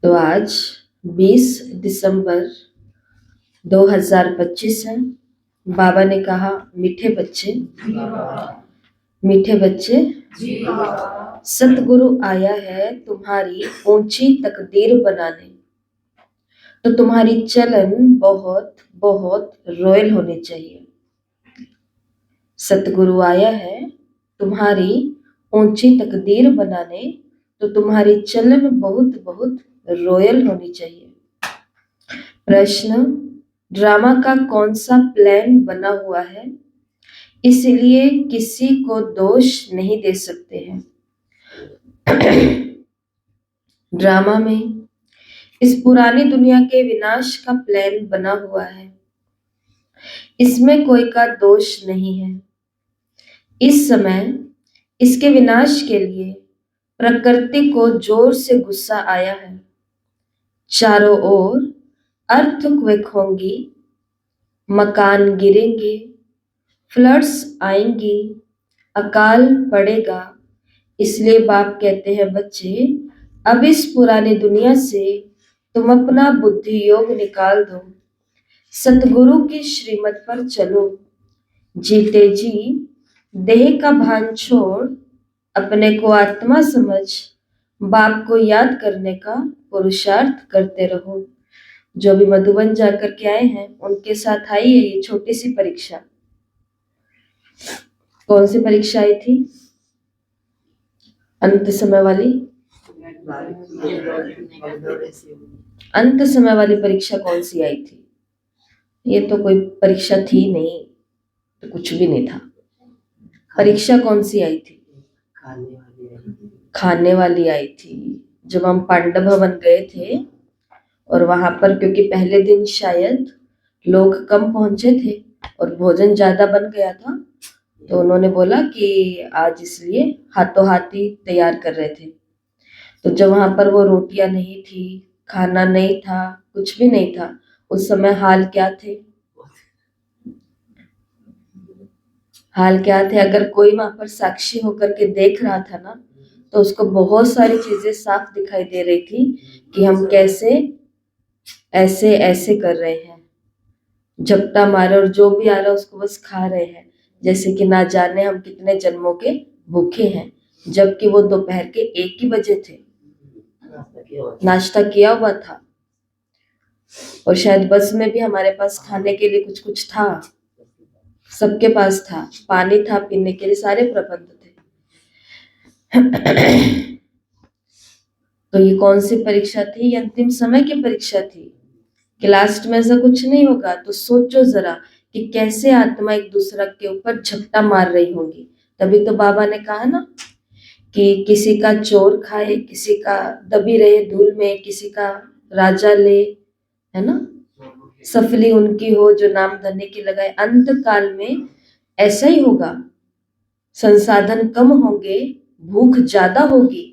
तो आज 20 दिसंबर 2025 है। बाबा ने कहा, मीठे बच्चे सतगुरु आया है तुम्हारी ऊंची तकदीर बनाने, तो तुम्हारी चलन बहुत बहुत रॉयल होनी चाहिए। सतगुरु आया है तुम्हारी ऊंची तकदीर बनाने, तो तुम्हारी चलन बहुत बहुत रॉयल होनी चाहिए। प्रश्न, ड्रामा का कौन सा प्लान बना हुआ है, इसलिए किसी को दोष नहीं दे सकते हैं। ड्रामा में इस पुरानी दुनिया के विनाश का प्लान बना हुआ है, इसमें कोई का दोष नहीं है। इस समय इसके विनाश के लिए प्रकृति को जोर से गुस्सा आया है। चारों ओर अर्थक्वेक होंगी, मकान गिरेंगे, फ्लड्स आएंगी, अकाल पड़ेगा। इसलिए बाप कहते हैं, बच्चे अब इस पुरानी दुनिया से तुम अपना बुद्धि योग निकाल दो, सतगुरु की श्रीमत पर चलो। जीते जी देह का भान छोड़ अपने को आत्मा समझ बाप को याद करने का पुरुषार्थ करते रहो। जो भी मधुबन जाकर के आए हैं उनके साथ आई है ये छोटी सी परीक्षा। कौन सी परीक्षा आई थी? अंत समय वाली। अंत समय वाली परीक्षा कौन सी आई थी? ये तो कोई परीक्षा थी नहीं, तो कुछ भी नहीं था। परीक्षा कौन सी आई थी? खाने वाली आई थी। जब हम पांडव भवन गए थे और वहां पर, क्योंकि पहले दिन शायद लोग कम पहुंचे थे और भोजन ज्यादा बन गया था, तो उन्होंने बोला कि आज इसलिए हाथों हाथी तैयार कर रहे थे। तो जब वहां पर वो रोटियां नहीं थी, खाना नहीं था, कुछ भी नहीं था, उस समय हाल क्या थे? अगर कोई वहां पर साक्षी होकर के देख रहा था ना, तो उसको बहुत सारी चीजें साफ दिखाई दे रही थी कि हम कैसे ऐसे ऐसे कर रहे हैं, झपटा मारे और जो भी आ रहा है उसको बस खा रहे हैं, जैसे कि ना जाने हम कितने जन्मों के भूखे हैं, जबकि वो दोपहर के 1 ही बजे थे। नाश्ता किया हुआ था और शायद बस में भी हमारे पास खाने के लिए कुछ कुछ था, सबके पास था, पानी था पीने के लिए, सारे प्रबंध थे। तो ये कौन सी परीक्षा थी? ये अंतिम समय की परीक्षा थी कि लास्ट में ऐसा कुछ नहीं होगा। तो सोचो जरा कि कैसे आत्मा एक दूसरे के ऊपर झपटा मार रही होगी। तभी तो बाबा ने कहा ना कि किसी का चोर खाए, किसी का दबी रहे धूल में, किसी का राजा ले, है ना, सफली उनकी हो जो नाम धन्य की लगाए। अंत काल में ऐसा ही होगा, संसाधन कम होंगे, भूख ज्यादा होगी,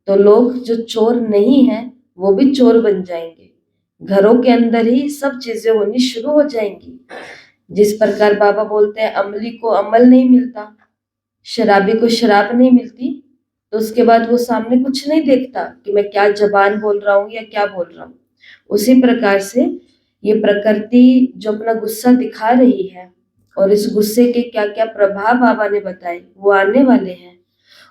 तो लोग जो चोर नहीं है वो भी चोर बन जाएंगे। घरों के अंदर ही सब चीजें होनी शुरू हो जाएंगी। जिस प्रकार बाबा बोलते हैं अमली को अमल नहीं मिलता, शराबी को शराब नहीं मिलती, तो उसके बाद वो सामने कुछ नहीं देखता कि मैं क्या जबान बोल रहा हूँ या क्या बोल रहा हूँ। उसी प्रकार से ये प्रकृति जो अपना गुस्सा दिखा रही है, और इस गुस्से के क्या क्या प्रभाव बाबा ने बताए वो आने वाले हैं,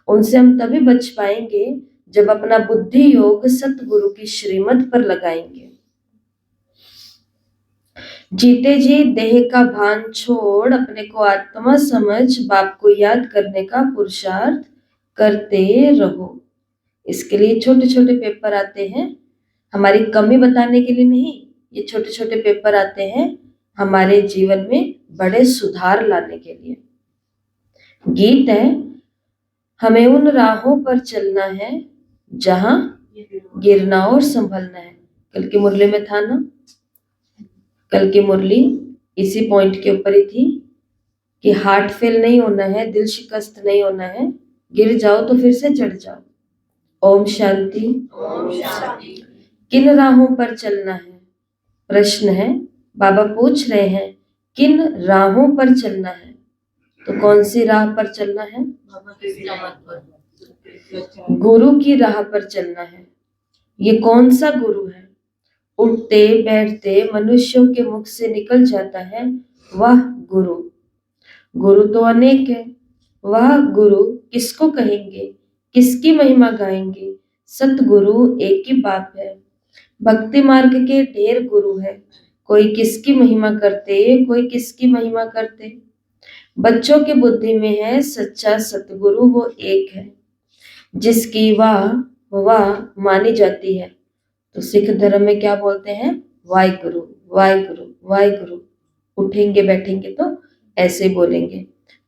उनसे हम तभी बच पाएंगे जब अपना बुद्धि योग सतगुरु की श्रीमत पर लगाएंगे। जीते जी देह का भान छोड़ अपने को आत्मा समझ बाप को याद करने का पुरुषार्थ करते रहो। इसके लिए छोटे छोटे पेपर आते हैं, हमारी कमी बताने के लिए नहीं। ये छोटे छोटे पेपर आते हैं हमारे जीवन में बड़े सुधार लाने के लिए। गीत है, हमें उन राहों पर चलना है जहां गिरना और संभलना है। कल की मुरली में था ना, कल की मुरली इसी पॉइंट के ऊपर ही थी कि हार्ट फेल नहीं होना है, दिल शिकस्त नहीं होना है, गिर जाओ तो फिर से चढ़ जाओ। ओम शांति। किन राहों पर चलना है? प्रश्न है, बाबा पूछ रहे हैं किन राहों पर चलना है। तो कौन सी राह पर चलना है? गुरु की राह पर चलना है। ये कौन सा गुरु है? उठते बैठते मनुष्यों के मुख से निकल जाता है, वह गुरु। गुरु तो अनेक है, वह गुरु किसको कहेंगे, किसकी महिमा गाएंगे? सतगुरु एक ही बाप है। भक्ति मार्ग के ढेर गुरु है, कोई किसकी महिमा करते, कोई किसकी महिमा करते। बच्चों की बुद्धि में है सच्चा सतगुरु वो एक है, जिसकी वाह मानी जाती है। तो सिख धर्म में क्या बोलते हैं? वाहिगुरु, वाहिगुरु, वाहिगुरु। उठेंगे बैठेंगे तो ऐसे बोलेंगे।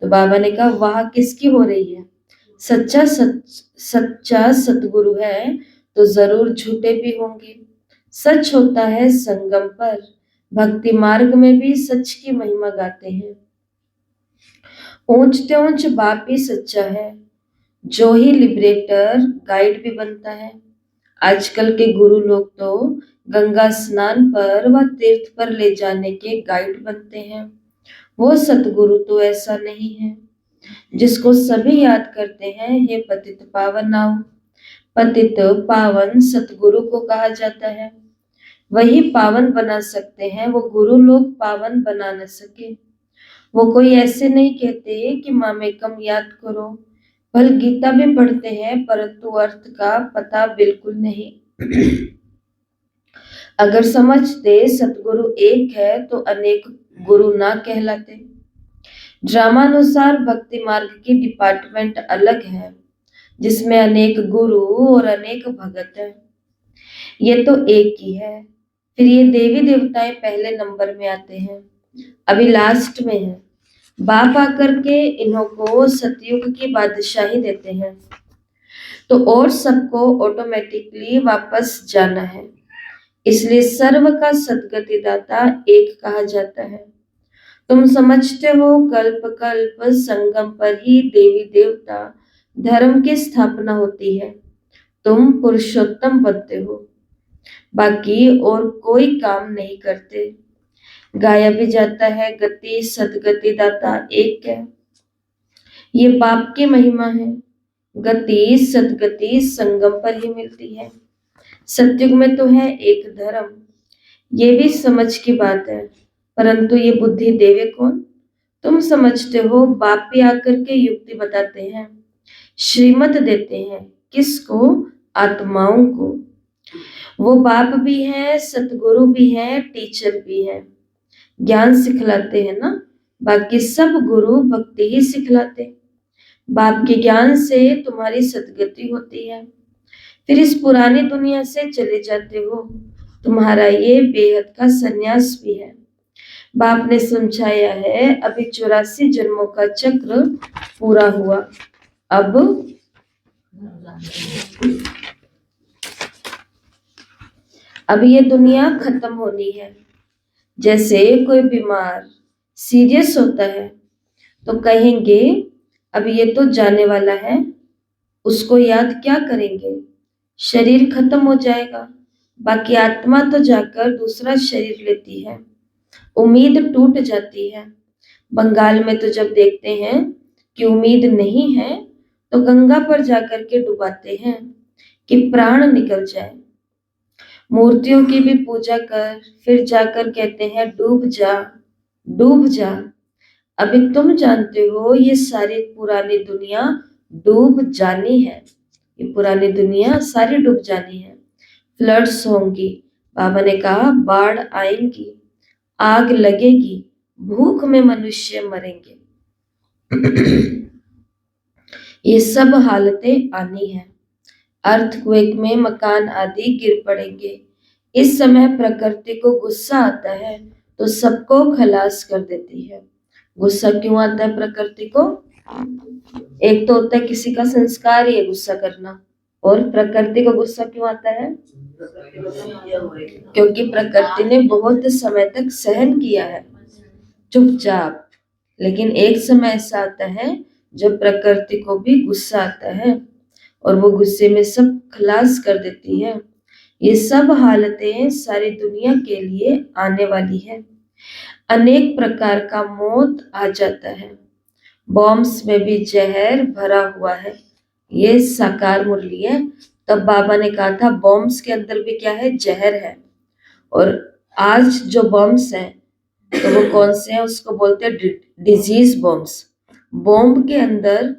तो बाबा ने कहा वाह किसकी हो रही है? सच्चा सतगुरु है तो जरूर झूठे भी होंगे। सच होता है संगम पर, भक्ति मार्ग में भी सच की महिमा गाते हैं। ऊंचते ऊंच बाप ही सच्चा है, जो ही लिबरेटर गाइड भी बनता है। आजकल के गुरु लोग तो गंगा स्नान पर व तीर्थ पर ले जाने के गाइड बनते हैं। वो सतगुरु तो ऐसा नहीं है, जिसको सभी याद करते हैं, हे पतित पावन आओ। पतित पावन सतगुरु को कहा जाता है। वही पावन बना सकते हैं, वो गुरु लोग पावन बना न सके। वो कोई ऐसे नहीं कहते कि मामेकम याद करो, भल गीता भी पढ़ते हैं परंतु अर्थ का पता बिल्कुल नहीं। अगर समझते सतगुरु एक है तो अनेक गुरु ना कहलाते। ड्रामानुसार भक्ति मार्ग की डिपार्टमेंट अलग है, जिसमें अनेक गुरु और अनेक भगत है। ये तो एक ही है। फिर ये देवी देवताएं पहले नंबर में आते हैं, अभी लास्ट में है। बाप आकर के इन्हों को सतयुग की बादशाही देते हैं, तो और सबको ऑटोमेटिकली वापस जाना है। इसलिए सर्व का सदगति दाता एक कहा जाता है। तुम समझते हो कल्प कल्प संगम पर ही देवी देवता धर्म की स्थापना होती है। तुम पुरुषोत्तम बनते हो, बाकी और कोई काम नहीं करते। गाया भी जाता है गति सदगति दाता एक है। ये बाप की महिमा है। गति सदगति संगम पर ही मिलती है। सतयुग में तो है एक धर्म, ये भी समझ की बात है, परंतु ये बुद्धि देवे कौन? तुम समझते हो बाप भी आकर के युक्ति बताते हैं, श्रीमत देते हैं। किसको? आत्माओं को। वो बाप भी है, सतगुरु भी है, टीचर भी है, ज्ञान सिखलाते हैं ना। बाकी सब गुरु भक्ति ही सिखलाते। बाप के ज्ञान से तुम्हारी सदगति होती है, फिर इस पुरानी दुनिया से चले जाते हो। तुम्हारा ये बेहद का संन्यास भी है। बाप ने समझाया है, अभी 84 जन्मों का चक्र पूरा हुआ। अब ये दुनिया खत्म होनी है। जैसे कोई बीमार सीरियस होता है तो कहेंगे अब ये तो जाने वाला है, उसको याद क्या करेंगे? शरीर खत्म हो जाएगा, बाकी आत्मा तो जाकर दूसरा शरीर लेती है। उम्मीद टूट जाती है। बंगाल में तो जब देखते हैं कि उम्मीद नहीं है तो गंगा पर जाकर के डुबाते हैं कि प्राण निकल जाए। मूर्तियों की भी पूजा कर, फिर जाकर कहते हैं डूब जा, डूब जा। अभी तुम जानते हो ये सारी पुरानी दुनिया डूब जानी है। ये पुरानी दुनिया सारी डूब जानी है। फ्लड्स होंगी, बाबा ने कहा बाढ़ आएंगी, आग लगेगी, भूख में मनुष्य मरेंगे। ये सब हालतें आनी है। अर्थक्वेक में मकान आदि गिर पड़ेंगे। इस समय प्रकृति को गुस्सा आता है तो सबको खलास कर देती है। गुस्सा क्यों आता है प्रकृति को? एक तो होता है किसी का संस्कार ही है गुस्सा करना, और प्रकृति को गुस्सा क्यों आता है? क्योंकि प्रकृति ने बहुत समय तक सहन किया है चुपचाप। लेकिन एक समय ऐसा आता है जब प्रकृति को भी गुस्सा आता है और वो गुस्से में सब खलास कर देती है। ये सब हालतें सारी दुनिया के लिए आने वाली है। अनेक प्रकार का मौत आ जाता है। बॉम्ब्स में भी जहर भरा हुआ है। ये साकार मुरली है, तब बाबा ने कहा था बॉम्ब्स के अंदर भी क्या है, जहर है। और आज जो बॉम्ब्स हैं तो वो कौन से हैं, उसको बोलते हैं डिजीज बॉम्ब्स। बॉम्ब के अंदर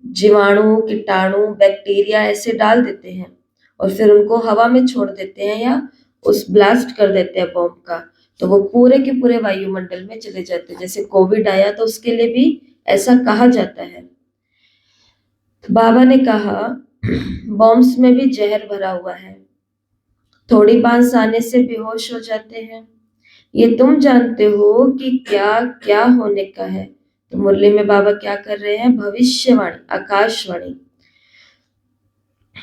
जीवाणु, कीटाणु, बैक्टीरिया ऐसे डाल देते हैं और फिर उनको हवा में छोड़ देते हैं या उस ब्लास्ट कर देते हैं बॉम्ब का, तो वो पूरे के पूरे वायुमंडल में चले जाते हैं। जैसे कोविड आया तो उसके लिए भी ऐसा कहा जाता है। तो बाबा ने कहा बॉम्ब्स में भी जहर भरा हुआ है, थोड़ी बांस आने से बेहोश हो जाते हैं। ये तुम जानते हो कि क्या क्या होने का है। तो मुरली में बाबा क्या कर रहे हैं, भविष्यवाणी, आकाशवाणी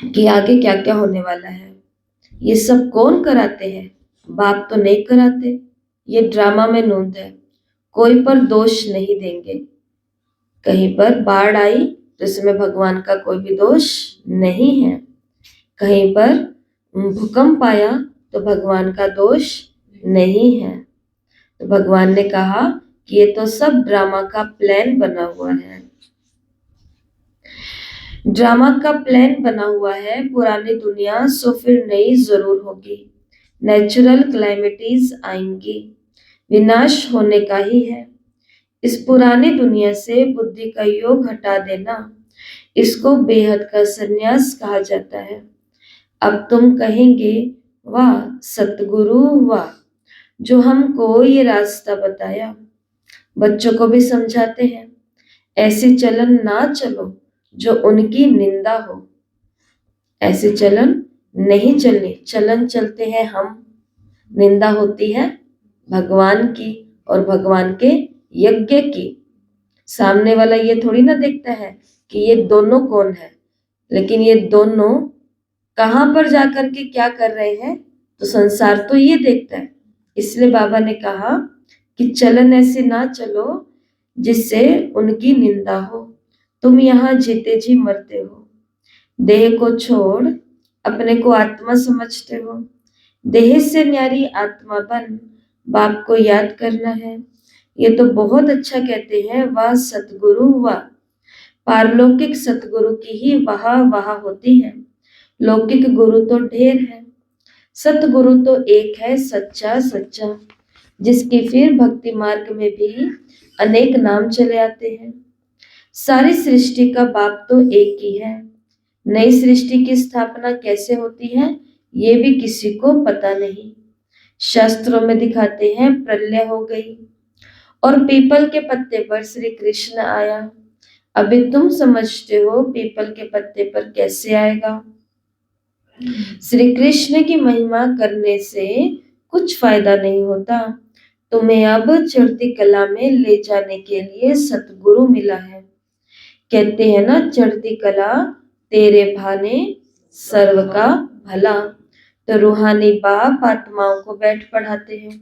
कि आगे क्या क्या होने वाला है। ये सब कौन कराते हैं, बाप तो नहीं कराते, ये ड्रामा में नूंद है, कोई पर दोष नहीं देंगे। कहीं पर बाढ़ आई तो इसमें भगवान का कोई भी दोष नहीं है, कहीं पर भूकंप आया तो भगवान का दोष नहीं है। तो भगवान ने कहा कि ये तो सब ड्रामा का प्लान बना हुआ है, ड्रामा का प्लान बना हुआ है। पुरानी दुनिया सो फिर नई जरूर होगी, नेचुरल क्लाइमेटीज आएंगी, विनाश होने का ही है। इस पुरानी दुनिया से बुद्धि का योग हटा देना, इसको बेहद का संन्यास कहा जाता है। अब तुम कहेंगे वाह सतगुरु वाह, जो हमको ये रास्ता बताया, बच्चों को भी समझाते हैं, ऐसे चलन ना चलो जो उनकी निंदा हो। ऐसे चलन नहीं चलने, चलन चलते हैं हम, निंदा होती है भगवान की और भगवान के यज्ञ की। सामने वाला ये थोड़ी ना देखता है कि ये दोनों कौन है, लेकिन ये दोनों कहां पर जाकर के क्या कर रहे हैं, तो संसार तो ये देखता है। इसलिए बाबा ने कहा कि चलन ऐसे ना चलो जिससे उनकी निंदा हो। तुम यहाँ जीते जी मरते हो, देह को छोड़ अपने को आत्मा समझते हो, देह से न्यारी आत्मा बन बाप को याद करना है। ये तो बहुत अच्छा कहते हैं, वाह सतगुरु वाह। पारलौकिक सतगुरु की ही वाह वाह होती है, लौकिक गुरु तो ढेर है, सतगुरु तो एक है सच्चा सच्चा, जिसके फिर भक्ति मार्ग में भी अनेक नाम चले आते हैं। सारी सृष्टि का बाप तो एक ही है, नई सृष्टि की स्थापना कैसे होती है ये भी किसी को पता नहीं। शास्त्रों में दिखाते हैं प्रलय हो गई और पीपल के पत्ते पर श्री कृष्ण आया। अभी तुम समझते हो पीपल के पत्ते पर कैसे आएगा। श्री कृष्ण की महिमा करने से कुछ फायदा नहीं होता। तुम्हें अब चढ़ती कला में ले जाने के लिए सतगुरु मिला है। कहते हैं ना, चढ़ती कला तेरे भाने सर्व का भला। तो रूहानी बाप आत्माओं को बैठ पढ़ाते हैं,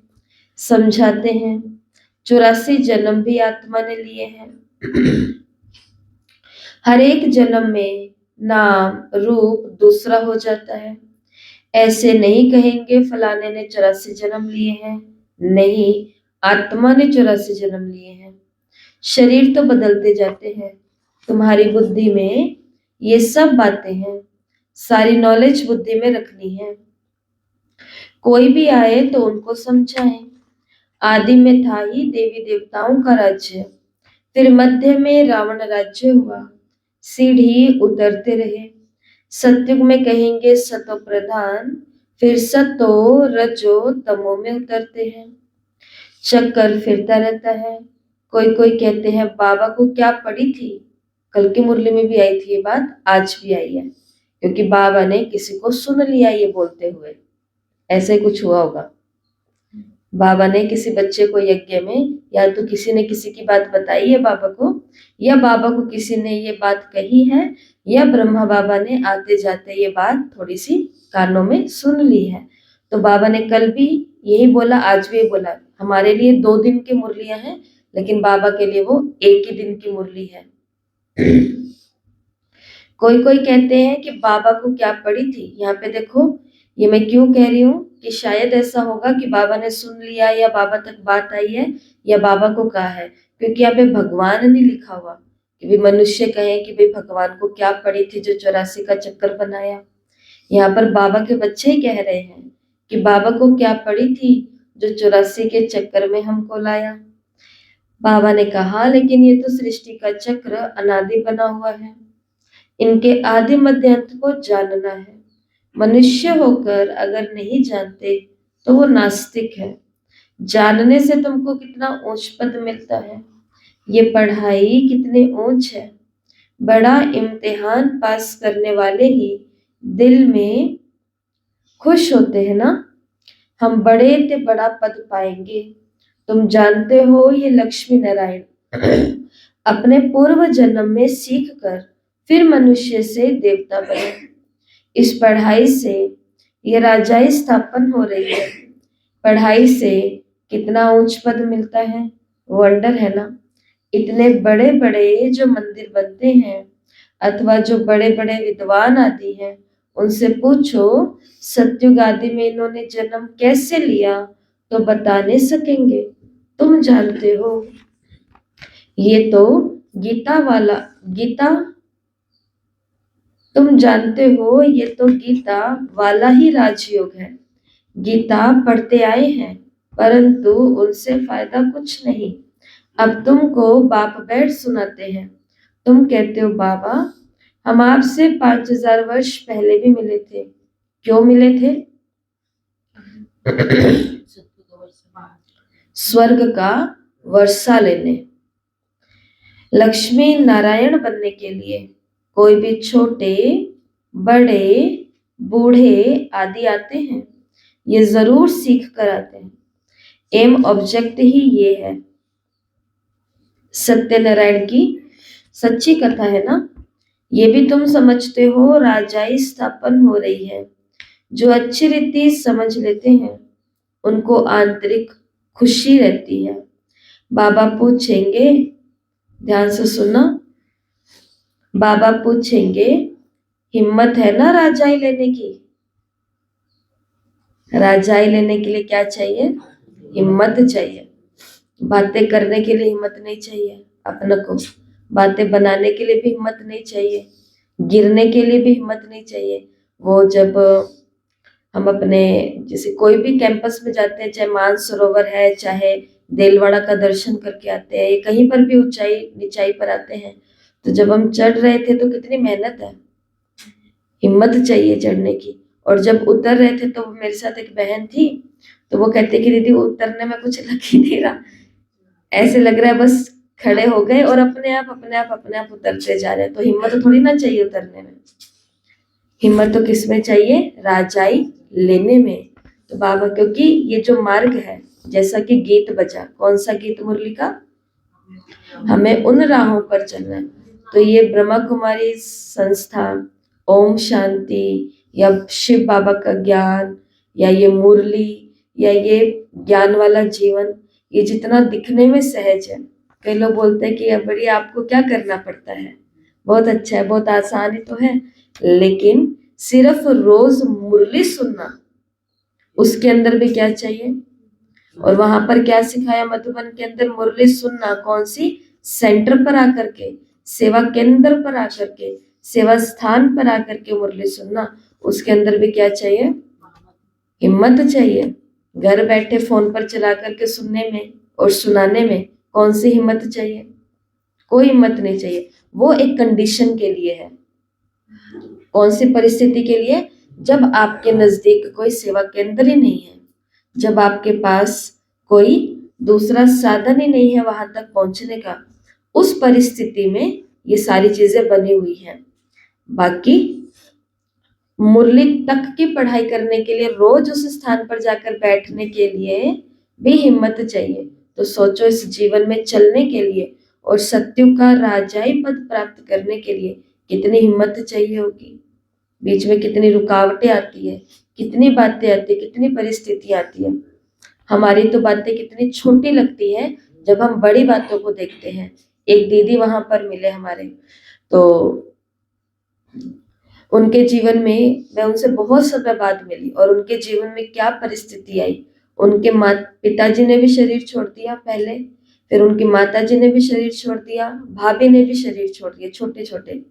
समझाते हैं। 84 जन्म भी आत्मा ने लिए हैं। हर एक जन्म में नाम रूप दूसरा हो जाता है। ऐसे नहीं कहेंगे फलाने ने 84 जन्म लिए हैं, नहीं, आत्मा ने 84 जन्म लिए हैं। शरीर तो बदलते जाते हैं, तुम्हारी बुद्धि में ये सब बातें हैं, सारी नॉलेज बुद्धि में रखनी है। कोई भी आए तो उनको समझाएं। आदि में था ही देवी देवताओं का राज्य, फिर मध्य में रावण राज्य हुआ, सीढ़ी उतरते रहे। सतयुग में कहेंगे सतो प्रधान, फिर सतो रजो तमो में उतरते हैं। चक्कर फिरता रहता है। कोई कोई कहते हैं बाबा को क्या पड़ी थी, कल की मुरली में भी आई थी ये बात, आज भी आई है, क्योंकि बाबा ने किसी को सुन लिया ये बोलते हुए, ऐसे कुछ हुआ होगा। बाबा ने किसी बच्चे को यज्ञ में, या तो किसी ने किसी की बात बताई है बाबा को, या बाबा को किसी ने ये बात कही है, या ब्रह्मा बाबा ने आते जाते ये बात थोड़ी सी कानों में सुन ली है। तो बाबा ने कल भी यही बोला, आज भी बोला। हमारे लिए 2 दिन की मुरलियां हैं, लेकिन बाबा के लिए वो 1 ही दिन की मुरली है। कोई कोई कहते हैं कि बाबा को क्या पड़ी थी। यहाँ पे देखो, ये मैं क्यों कह रही हूँ कि शायद ऐसा होगा कि बाबा ने सुन लिया, या बाबा तक बात आई है, या बाबा को कहा है, क्योंकि यहाँ पे भगवान नहीं लिखा हुआ कि भी मनुष्य कहे कि भाई भगवान को क्या पड़ी थी जो 84 का चक्कर बनाया। यहाँ पर बाबा के बच्चे ही कह रहे हैं कि बाबा को क्या पड़ी थी जो 84 के चक्कर में हमको लाया। बाबा ने कहा, लेकिन ये तो सृष्टि का चक्र अनादि बना हुआ है, इनके आदि मध्य अंत को जानना है। मनुष्य होकर अगर नहीं जानते तो वो नास्तिक है। जानने से तुमको कितना ऊंच पद मिलता है, ये पढ़ाई कितनी ऊंच है। बड़ा इम्तिहान पास करने वाले ही दिल में खुश होते हैं ना। हम बड़े ते बड़ा पद पाएंगे। तुम जानते हो ये लक्ष्मी नारायण अपने पूर्व जन्म में सीख कर फिर मनुष्य से देवता बने। इस पढ़ाई से ये राजाई स्थापन हो रही है। पढ़ाई से कितना ऊंच पद मिलता है, वंडर है ना। इतने बड़े बड़े जो मंदिर बनते हैं अथवा जो बड़े बड़े विद्वान आदि हैं, उनसे पूछो सत्युग आदि में इन्होंने जन्म कैसे लिया तो बता नहीं सकेंगे। तुम जानते हो ये तो गीता तुम जानते हो ये तो गीता वाला ही राजयोग है। गीता पढ़ते आए हैं परंतु उनसे फायदा कुछ नहीं। अब तुमको बाप बैठ सुनाते हैं। तुम कहते हो बाबा हम आपसे 5000 वर्ष पहले भी मिले थे। क्यों मिले थे? स्वर्ग का वर्षा लेने, लक्ष्मी नारायण बनने के लिए। कोई भी छोटे बड़े बूढ़े आदि आते हैं, ये जरूर सीख कर आते हैं। एम ऑब्जेक्ट ही ये है। सत्यनारायण की सच्ची कथा है ना। ये भी तुम समझते हो राजाई स्थापन हो रही है। जो अच्छी रीति समझ लेते हैं उनको आंतरिक खुशी रहती है। बाबा पूछेंगे, ध्यान से सुनना, बाबा पूछेंगे हिम्मत है ना राजाई लेने की? राजाई लेने के लिए क्या चाहिए? हिम्मत चाहिए। बातें करने के लिए हिम्मत नहीं चाहिए अपने को। बातें बनाने के लिए भी हिम्मत नहीं चाहिए। गिरने के लिए भी हिम्मत नहीं चाहिए। वो जब हम अपने जैसे कोई भी कैंपस में जाते हैं, चाहे मानसरोवर है चाहे देलवाड़ा का दर्शन करके आते हैं, कहीं पर भी ऊंचाई नीचाई पर आते हैं, तो जब हम चढ़ रहे थे तो कितनी मेहनत है, हिम्मत चाहिए चढ़ने की। और जब उतर रहे थे तो मेरे साथ एक बहन थी, तो वो कहते कि दीदी उतरने में कुछ लग ही नहीं रहा, ऐसे लग रहा है बस खड़े हो गए और अपने आप उतरते जा रहे हैं। तो हिम्मत तो थोड़ी ना चाहिए उतरने में। हिम्मत तो किस में चाहिए? राजाई लेने में। तो बाबा, क्योंकि ये जो मार्ग है, जैसा कि गीत बजा, कौन सा गीत मुरली का? हमें उन राहों पर चलना है। तो ये ब्रह्मा कुमारी संस्था, ओम शांति या शिव बाबा का ज्ञान या ये मुरली या ये ज्ञान वाला जीवन, ये जितना दिखने में सहज है, कई लोग बोलते हैं कि अब बड़ी आपको क्या करना पड़ता है, बहुत अच्छा है, बहुत आसान ही तो है, लेकिन सिर्फ रोज मुरली सुनना, उसके अंदर भी क्या चाहिए? और वहां पर क्या सिखाया मधुबन के अंदर? मुरली सुनना कौन सी? सेंटर पर आकर के, सेवा केंद्र पर आकर के, सेवा स्थान पर आकर के मुरली सुनना। उसके अंदर भी क्या चाहिए? हिम्मत चाहिए। घर बैठे फोन पर चला करके सुनने में और सुनाने में कौन सी हिम्मत चाहिए? कोई हिम्मत नहीं चाहिए। वो एक कंडीशन के लिए है। कौन सी परिस्थिति के लिए? जब आपके नजदीक कोई सेवा केंद्र ही नहीं है, जब आपके पास कोई दूसरा साधन ही नहीं है वहां तक पहुंचने का, उस परिस्थिति में ये सारी चीजें बनी हुई हैं। बाकी मुरली तक की पढ़ाई करने के लिए, रोज उस स्थान पर जाकर बैठने के लिए भी हिम्मत चाहिए। तो सोचो, इस जीवन में चलने के लिए और सत्युग का राजाई पद प्राप्त करने के लिए कितनी हिम्मत चाहिए होगी। बीच में कितनी रुकावटें आती है, कितनी बातें आती है, कितनी परिस्थिति आती है। हमारी तो बातें कितनी छोटी लगती है जब हम बड़ी बातों को देखते हैं। एक दीदी वहां पर मिले हमारे, तो उनके जीवन में, मैं उनसे बहुत समय बाद मिली और उनके जीवन में क्या परिस्थिति आई। उनके पिताजी ने भी शरीर छोड़ दिया पहले, फिर उनकी माताजी ने भी शरीर छोड़ दिया, भाभी ने भी शरीर छोड़ दिया, छोटे छोटे।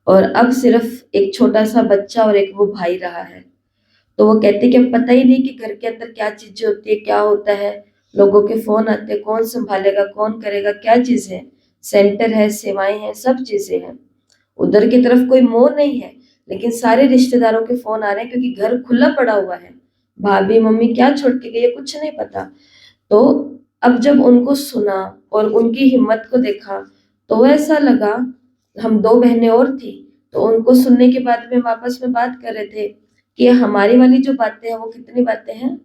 और अब सिर्फ एक छोटा सा बच्चा और एक वो भाई रहा है। तो वो कहते कि अब पता ही नहीं कि घर के अंदर क्या चीजें होती है, क्या होता है, लोगों के फोन आते हैं, कौन संभालेगा, कौन करेगा, क्या चीज है, सेंटर है, सेवाएं हैं, सब चीजें हैं। उधर की तरफ कोई मोह नहीं है, लेकिन सारे रिश्तेदारों के फोन आ रहे हैं क्योंकि घर खुला पड़ा हुआ है। भाभी मम्मी क्या छोड़ के गई है कुछ नहीं पता। तो अब जब उनको सुना और उनकी हिम्मत को देखा तो ऐसा लगा, हम दो बहनें और थी, तो उनको सुनने के बाद में हम आपस में बात कर रहे थे कि हमारी वाली जो बातें हैं वो कितनी बातें हैं,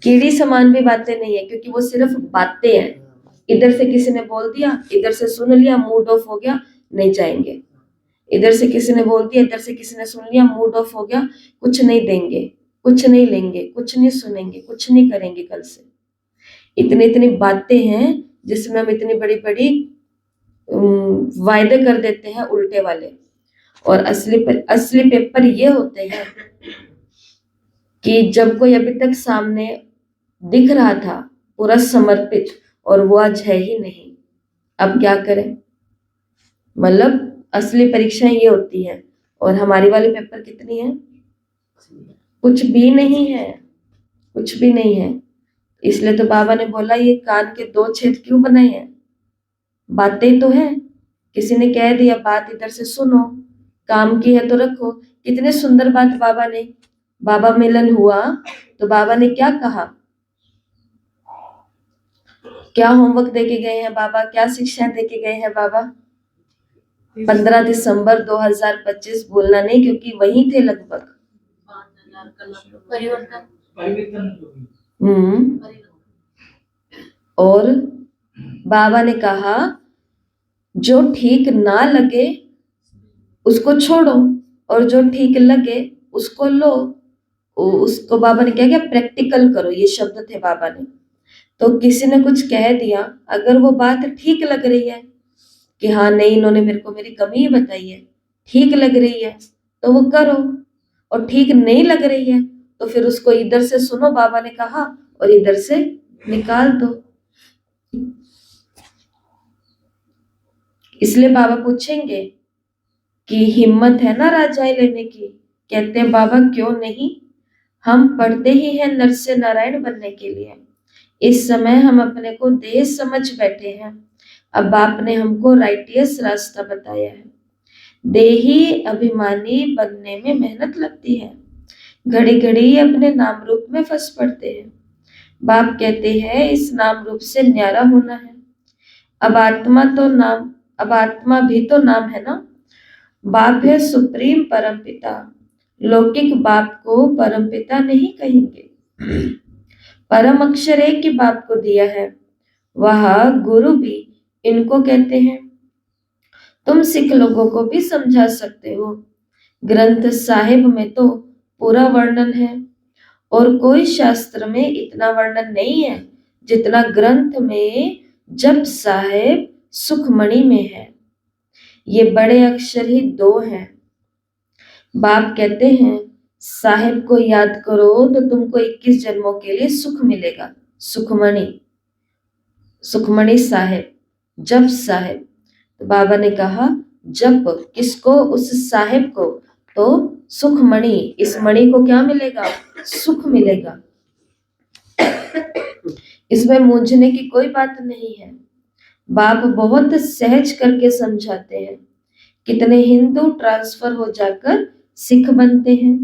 कीड़ी समान भी बातें नहीं है, क्योंकि वो सिर्फ बातें हैं। इधर से किसी ने बोल दिया, इधर से सुन लिया, मूड ऑफ हो गया, नहीं जाएंगे। इधर से किसी ने बोल दिया, इधर से किसी ने सुन लिया, मूड ऑफ हो गया, कुछ नहीं देंगे, कुछ नहीं लेंगे, कुछ नहीं सुनेंगे, कुछ नहीं करेंगे कल से। इतनी इतनी बातें हैं जिसमें हम इतनी बड़ी बड़ी वायदे कर देते हैं उल्टे वाले। और असली पेपर ये होते हैं कि जब कोई अभी तक सामने दिख रहा था पूरा समर्पित और वो आज है ही नहीं, अब क्या करें। मतलब असली परीक्षाएं ये होती है, और हमारी वाली पेपर कितनी है, कुछ भी नहीं है, कुछ भी नहीं है। इसलिए तो बाबा ने बोला ये कान के दो छेद क्यों बनाए हैं, बातें तो है, किसी ने कह दिया बात इधर से सुनो, काम की है तो रखो। कितने सुंदर बात बाबा ने, बाबा मिलन हुआ तो बाबा ने क्या कहा, क्या होमवर्क देके गए हैं बाबा, क्या शिक्षा देके गए हैं बाबा। 15 दिसंबर 2025 बोलना नहीं, क्योंकि वहीं थे लगभग। और बाबा ने कहा जो ठीक ना लगे उसको छोड़ो, और जो ठीक लगे उसको लो। उसको बाबा ने क्या किया, प्रैक्टिकल करो, ये शब्द थे बाबा ने। तो किसी ने कुछ कह दिया, अगर वो बात ठीक लग रही है कि हाँ नहीं इन्होंने मेरे को मेरी कमी ही बताई है, ठीक लग रही है तो वो करो, और ठीक नहीं लग रही है तो फिर उसको इधर से सुनो बाबा ने कहा और इधर से निकाल दो। इसलिए बाबा पूछेंगे कि हिम्मत है ना राजाएं लेने की, कहते हैं बाबा क्यों नहीं, हम पढ़ते ही हैं नर से नारायण बनने के लिए। इस समय हम अपने को देह समझ बैठे हैं, अब आपने हमको राइटियस रास्ता बताया है। देही अभिमानी बनने में मेहनत लगती है, घड़ी घड़ी अपने नाम रूप में फंस पड़ते हैं। बाप कहते हैं इस नाम रूप से न्यारा होना है। अब आत्मा भी तो नाम है ना। बाप है सुप्रीम परम पिता, लौकिक बाप को परम पिता नहीं कहेंगे। परम अक्षर एक ही बाप को दिया है, वह गुरु भी इनको कहते हैं। तुम सिख लोगों को भी समझा सकते हो, ग्रंथ साहिब में तो पूरा वर्णन है, और कोई शास्त्र में इतना वर्णन नहीं है जितना ग्रंथ में जप साहिब सुखमणि में है। ये बड़े अक्षर ही दो हैं। बाप कहते हैं साहिब को याद करो तो तुमको 21 जन्मों के लिए सुख मिलेगा। सुखमणि, सुखमणि साहिब, जप साहिब। तो बाबा ने कहा जप किसको, उस साहिब को, तो सुखमणि, इस मणि को क्या मिलेगा, सुख मिलेगा। इसमें मूंझने की कोई बात नहीं है। बाप बहुत सहज करके समझाते हैं। कितने हिंदू ट्रांसफर हो जाकर सिख बनते हैं।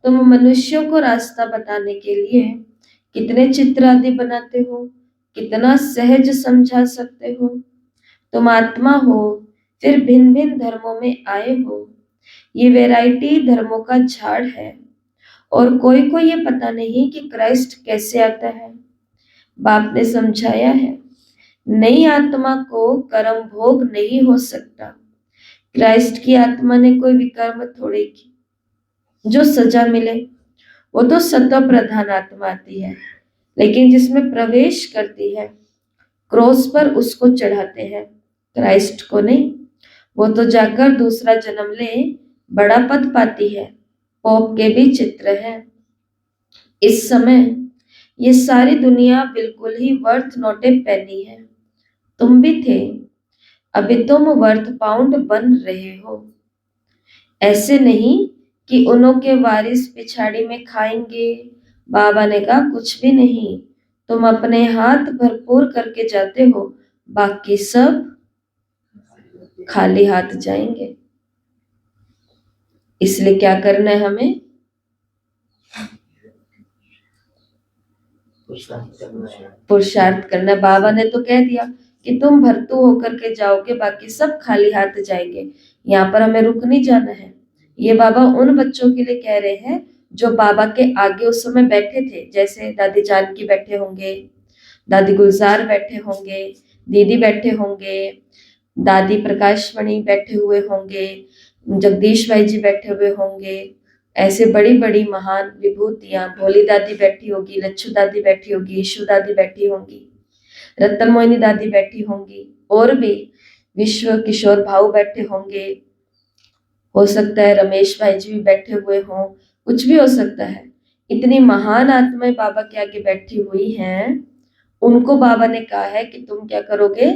तुम मनुष्यों को रास्ता बताने के लिए कितने चित्र आदि बनाते हो, कितना सहज समझा सकते हो। तुम आत्मा हो, फिर भिन्न भिन्न धर्मों में आए हो। ये वैरायटी धर्मों का झाड़ है, और कोई को ये पता नहीं कि क्राइस्ट कैसे आता है। बाप ने समझाया है नई आत्मा को कर्म भोग नहीं हो सकता। क्राइस्ट की आत्मा ने कोई विकर्म थोड़े की जो सजा मिले, वो तो सत्व प्रधान आत्मा आती है, लेकिन जिसमें प्रवेश करती है क्रॉस पर उसको चढ़ाते हैं, क्राइस्ट को नहीं। वो तो जाकर दूसरा जन्म ले बड़ा पद पाती है। पोप के भी चित्र है। इस समय ये सारी दुनिया बिल्कुल ही वर्थ नॉट ए पेनी है। तुम भी थे, अभी तुम वर्थ पाउंड बन रहे हो। ऐसे नहीं कि उन्हों के वारिस पिछाड़ी में खाएंगे। बाबा ने कहा कुछ भी नहीं, तुम अपने हाथ भरपूर करके जाते हो, बाकी सब खाली हाथ जाएंगे। इसलिए क्या करना है हमें? पुरुषार्थ करना। बाबा ने तो कह दिया कि तुम भरतू होकर के जाओगे, बाकी सब खाली हाथ जाएंगे। यहाँ पर हमें रुक नहीं जाना है। ये बाबा उन बच्चों के लिए कह रहे हैं जो बाबा के आगे उस समय बैठे थे, जैसे दादी जानकी बैठे होंगे, दादी गुलजार बैठे होंगे, दीदी बैठे होंगे, दादी प्रकाशमणि बैठे हुए होंगे, जगदीश भाई जी बैठे हुए होंगे। ऐसे बड़ी बड़ी महान विभूतियां, भोली दादी बैठी होगी, लच्छू दादी बैठी होगी, यशु दादी बैठी होंगी, रत्न मोहिनी दादी बैठी होंगी, और भी विश्व किशोर भाऊ बैठे होंगे। हो सकता है रमेश भाई जी भी बैठे हुए हों, कुछ भी हो सकता है। इतनी महान आत्माएं बाबा के आगे बैठी हुई हैं, उनको बाबा ने कहा है कि तुम क्या करोगे?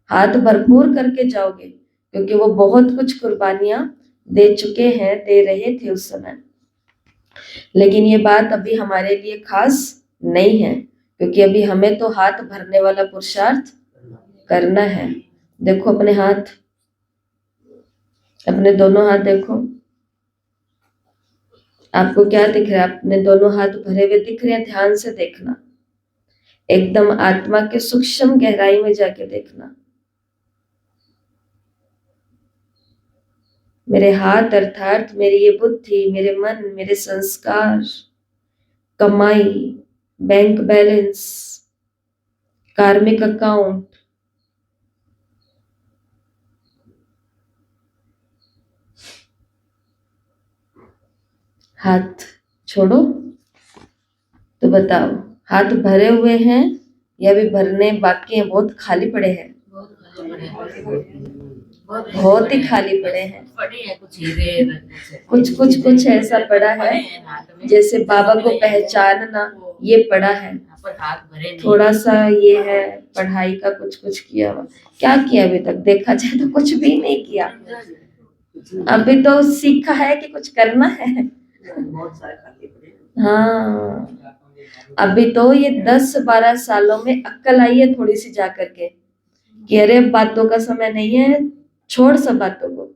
हाथ भरपूर करके जाओगे, क्योंकि वो बहुत कुछ कुर्बानियां दे चुके हैं, दे रहे थे उस समय। लेकिन ये बात अभी हमारे लिए खास नहीं है, क्योंकि अभी हमें तो हाथ भरने वाला पुरुषार्थ करना है। देखो अपने हाथ, अपने दोनों हाथ देखो, आपको क्या दिख रहा है? अपने दोनों हाथ भरे हुए दिख रहे हैं? ध्यान से देखना, एकदम आत्मा के सूक्ष्म गहराई में जाके देखना। मेरे हाथ अर्थात मेरी ये बुद्धि, मेरे मन, मेरे संस्कार, कमाई, बैंक बैलेंस, कार्मिक अकाउंट, हाथ छोड़ो तो बताओ, हाथ भरे हुए हैं या भी भरने बाकी हैं? बहुत खाली पड़े हैं, बहुत ही खाली पड़े हैं। कुछ ऐसा पड़ा है जैसे बाबा को पहचानना, ये पड़ा है। थोड़ा सा ये है पढ़ाई का, कुछ किया हुआ। क्या किया अभी तक? देखा जाए तो कुछ भी नहीं किया। अभी तो सीखा है कि कुछ करना है। हाँ, अभी तो ये 10-12 सालों में अक्ल आई है थोड़ी सी जाकर के कि अरे बातों का समय नहीं है, छोड़ सब बातों को।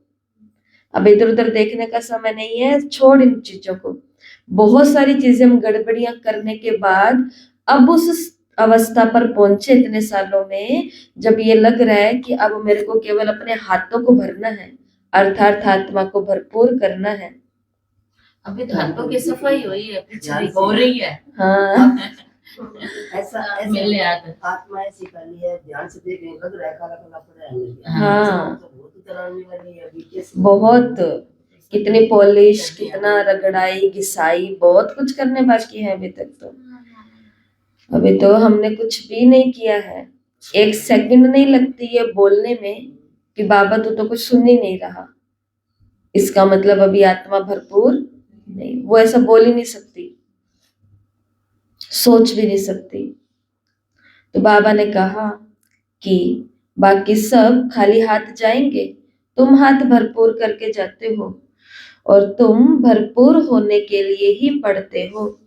अब इधर उधर देखने का समय नहीं है, छोड़ इन चीजों को। बहुत सारी चीजें हम गड़बड़ियां करने के बाद अब उस अवस्था पर पहुंचे इतने सालों में, जब ये लग रहा है कि अब मेरे को केवल अपने हाथों को भरना है, अर्थात आत्मा को भरपूर करना है। अभी तो हाथों की सफाई हुई है, पिछली हो रही है। हाँ ऐसा मिले आत्मा ऐसी कर ली है, ध्यान से देख लग रहा है काला काला पड़ा है। हाँ बहुत बहुत, कितनी पॉलिश, कितना रगड़ाई घिसाई, बहुत कुछ करने बाकी है अभी तक। तो अभी तो हमने कुछ भी नहीं किया है। 1 सेकंड नहीं लगती है बोलने में कि बाबा तू तो कुछ सुन ही नहीं रहा, इसका मतलब अभी आत्मा भरपूर नहीं। वो ऐसा बोल ही नहीं सकती, सोच भी नहीं सकती। तो बाबा ने कहा कि बाकी सब खाली हाथ जाएंगे, तुम हाथ भरपूर करके जाते हो, और तुम भरपूर होने के लिए ही पढ़ते हो।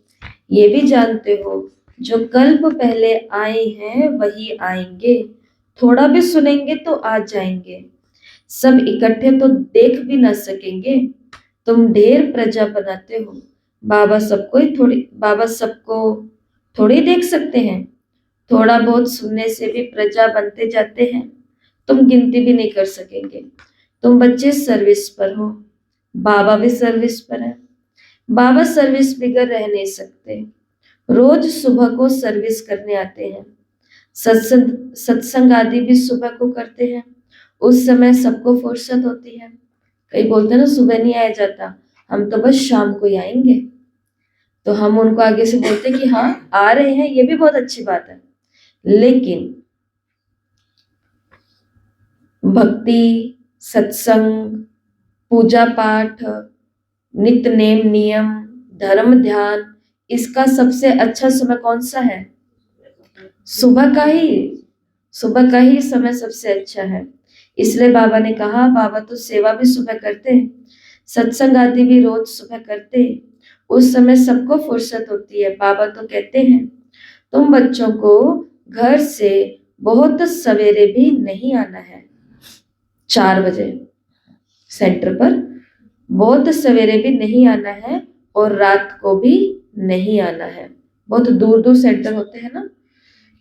ये भी जानते हो जो कल्प पहले आए हैं वही आएंगे, थोड़ा भी सुनेंगे तो आ जाएंगे, सब इकट्ठे तो देख भी ना सकेंगे। तुम ढेर प्रजा बनाते हो, बाबा सबको थोड़ी देख सकते हैं। थोड़ा बहुत सुनने से भी प्रजा बनते जाते हैं, तुम गिनती भी नहीं कर सकेंगे। तुम बच्चे सर्विस पर हो, बाबा भी सर्विस पर है। बाबा सर्विस बिगर रह नहीं सकते, रोज सुबह को सर्विस करने आते हैं। सत्संग आदि भी सुबह को करते हैं, उस समय सबको फुर्सत होती है। कई बोलते हैं ना सुबह नहीं आया जाता, हम तो बस शाम को ही आएंगे। तो हम उनको आगे से बोलते कि हाँ आ रहे हैं, ये भी बहुत अच्छी बात है। लेकिन भक्ति, सत्संग, पूजा पाठ, नित्य नेम नियम, धर्म ध्यान, इसका सबसे अच्छा समय कौन सा है? सुबह का ही समय सबसे अच्छा है। इसलिए बाबा ने कहा, बाबा तो सेवा भी सुबह करते हैं, सत्संग आदि भी रोज सुबह करते हैं, उस समय सबको फुर्सत होती है। बाबा तो कहते हैं तुम बच्चों को घर से बहुत सवेरे भी नहीं आना है, 4 बजे सेंटर पर बहुत सवेरे भी नहीं आना है और रात को भी नहीं आना है। बहुत दूर दूर सेंटर होते हैं ना,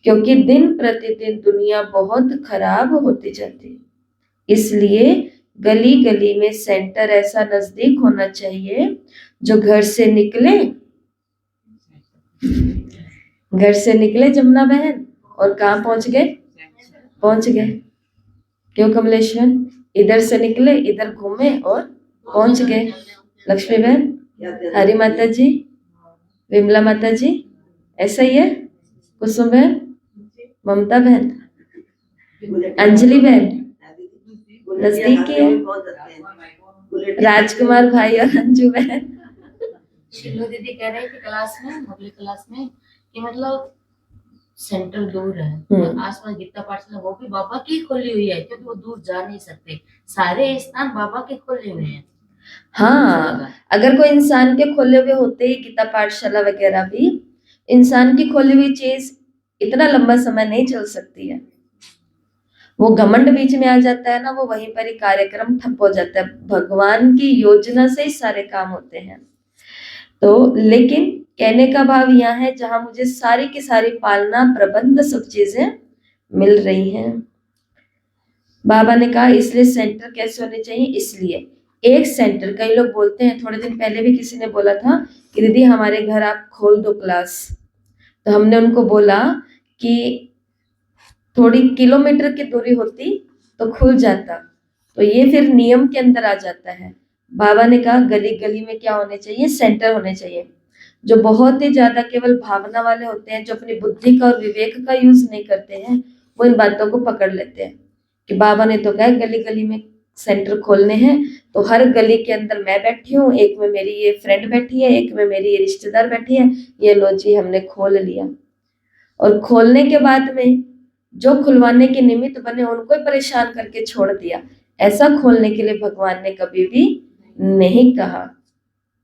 क्योंकि दिन प्रतिदिन दुनिया बहुत खराब होती जाती है, इसलिए गली गली में सेंटर ऐसा नजदीक होना चाहिए जो घर से निकले जमुना बहन और कहाँ पहुंच गए। क्यों कमलेश्वर, इधर से निकले, इधर घूमे और पहुंच गए। लक्ष्मी बहन, हरी माता जी, विमला माता जी, ऐसा ही है। कुसुम बहन, ममता बहन, अंजलि बहन, नजदीक ही है। राजकुमार भाई और अंजू बहन। शिल्लू दीदी कह रही थी क्लास में, अगली क्लास में, कि मतलब सेंटर दूर है, आसपास गीता पाठशाला वो भी बाबा की खोली हुई है, क्योंकि वो दूर जा नहीं सकते, सारे स्थान बाबा के खोले हुए हैं। हाँ, अगर कोई इंसान के खोले हुए होते ही गीता पाठशाला वगैरह भी, इंसान की खोली हुई चीज इतना लंबा समय नहीं चल सकती है। वो घमंड बीच में आ जाता है ना, वो वहीं पर ही कार्यक्रम ठप हो जाता है। भगवान की योजना से ही सारे काम होते हैं। तो लेकिन कहने का भाव यह है, जहां मुझे सारी की सारी पालना, प्रबंध, सब चीजें मिल रही हैं। बाबा ने कहा इसलिए सेंटर कैसे होने चाहिए, इसलिए एक सेंटर, कई लोग बोलते हैं, थोड़े दिन पहले भी किसी ने बोला था कि दीदी हमारे घर आप खोल दो क्लास, तो हमने उनको बोला कि थोड़ी किलोमीटर की दूरी होती तो खुल जाता, तो ये फिर नियम के अंदर आ जाता है। बाबा ने कहा गली गली में क्या होने चाहिए, सेंटर होने चाहिए। जो बहुत ही ज्यादा केवल भावना वाले होते हैं, जो अपनी बुद्धि का और विवेक का यूज नहीं करते हैं, वो इन बातों को पकड़ लेते हैं कि बाबा ने तो कहा गली गली में सेंटर खोलने हैं, तो हर गली के अंदर मैं बैठी हूँ, एक में मेरी ये फ्रेंड बैठी है, एक में मेरी ये रिश्तेदार बैठी है, ये लो जी हमने खोल लिया। और खोलने के बाद में जो खुलवाने के निमित्त बने उनको ही परेशान करके छोड़ दिया। ऐसा खोलने के लिए भगवान ने कभी भी नहीं कहा।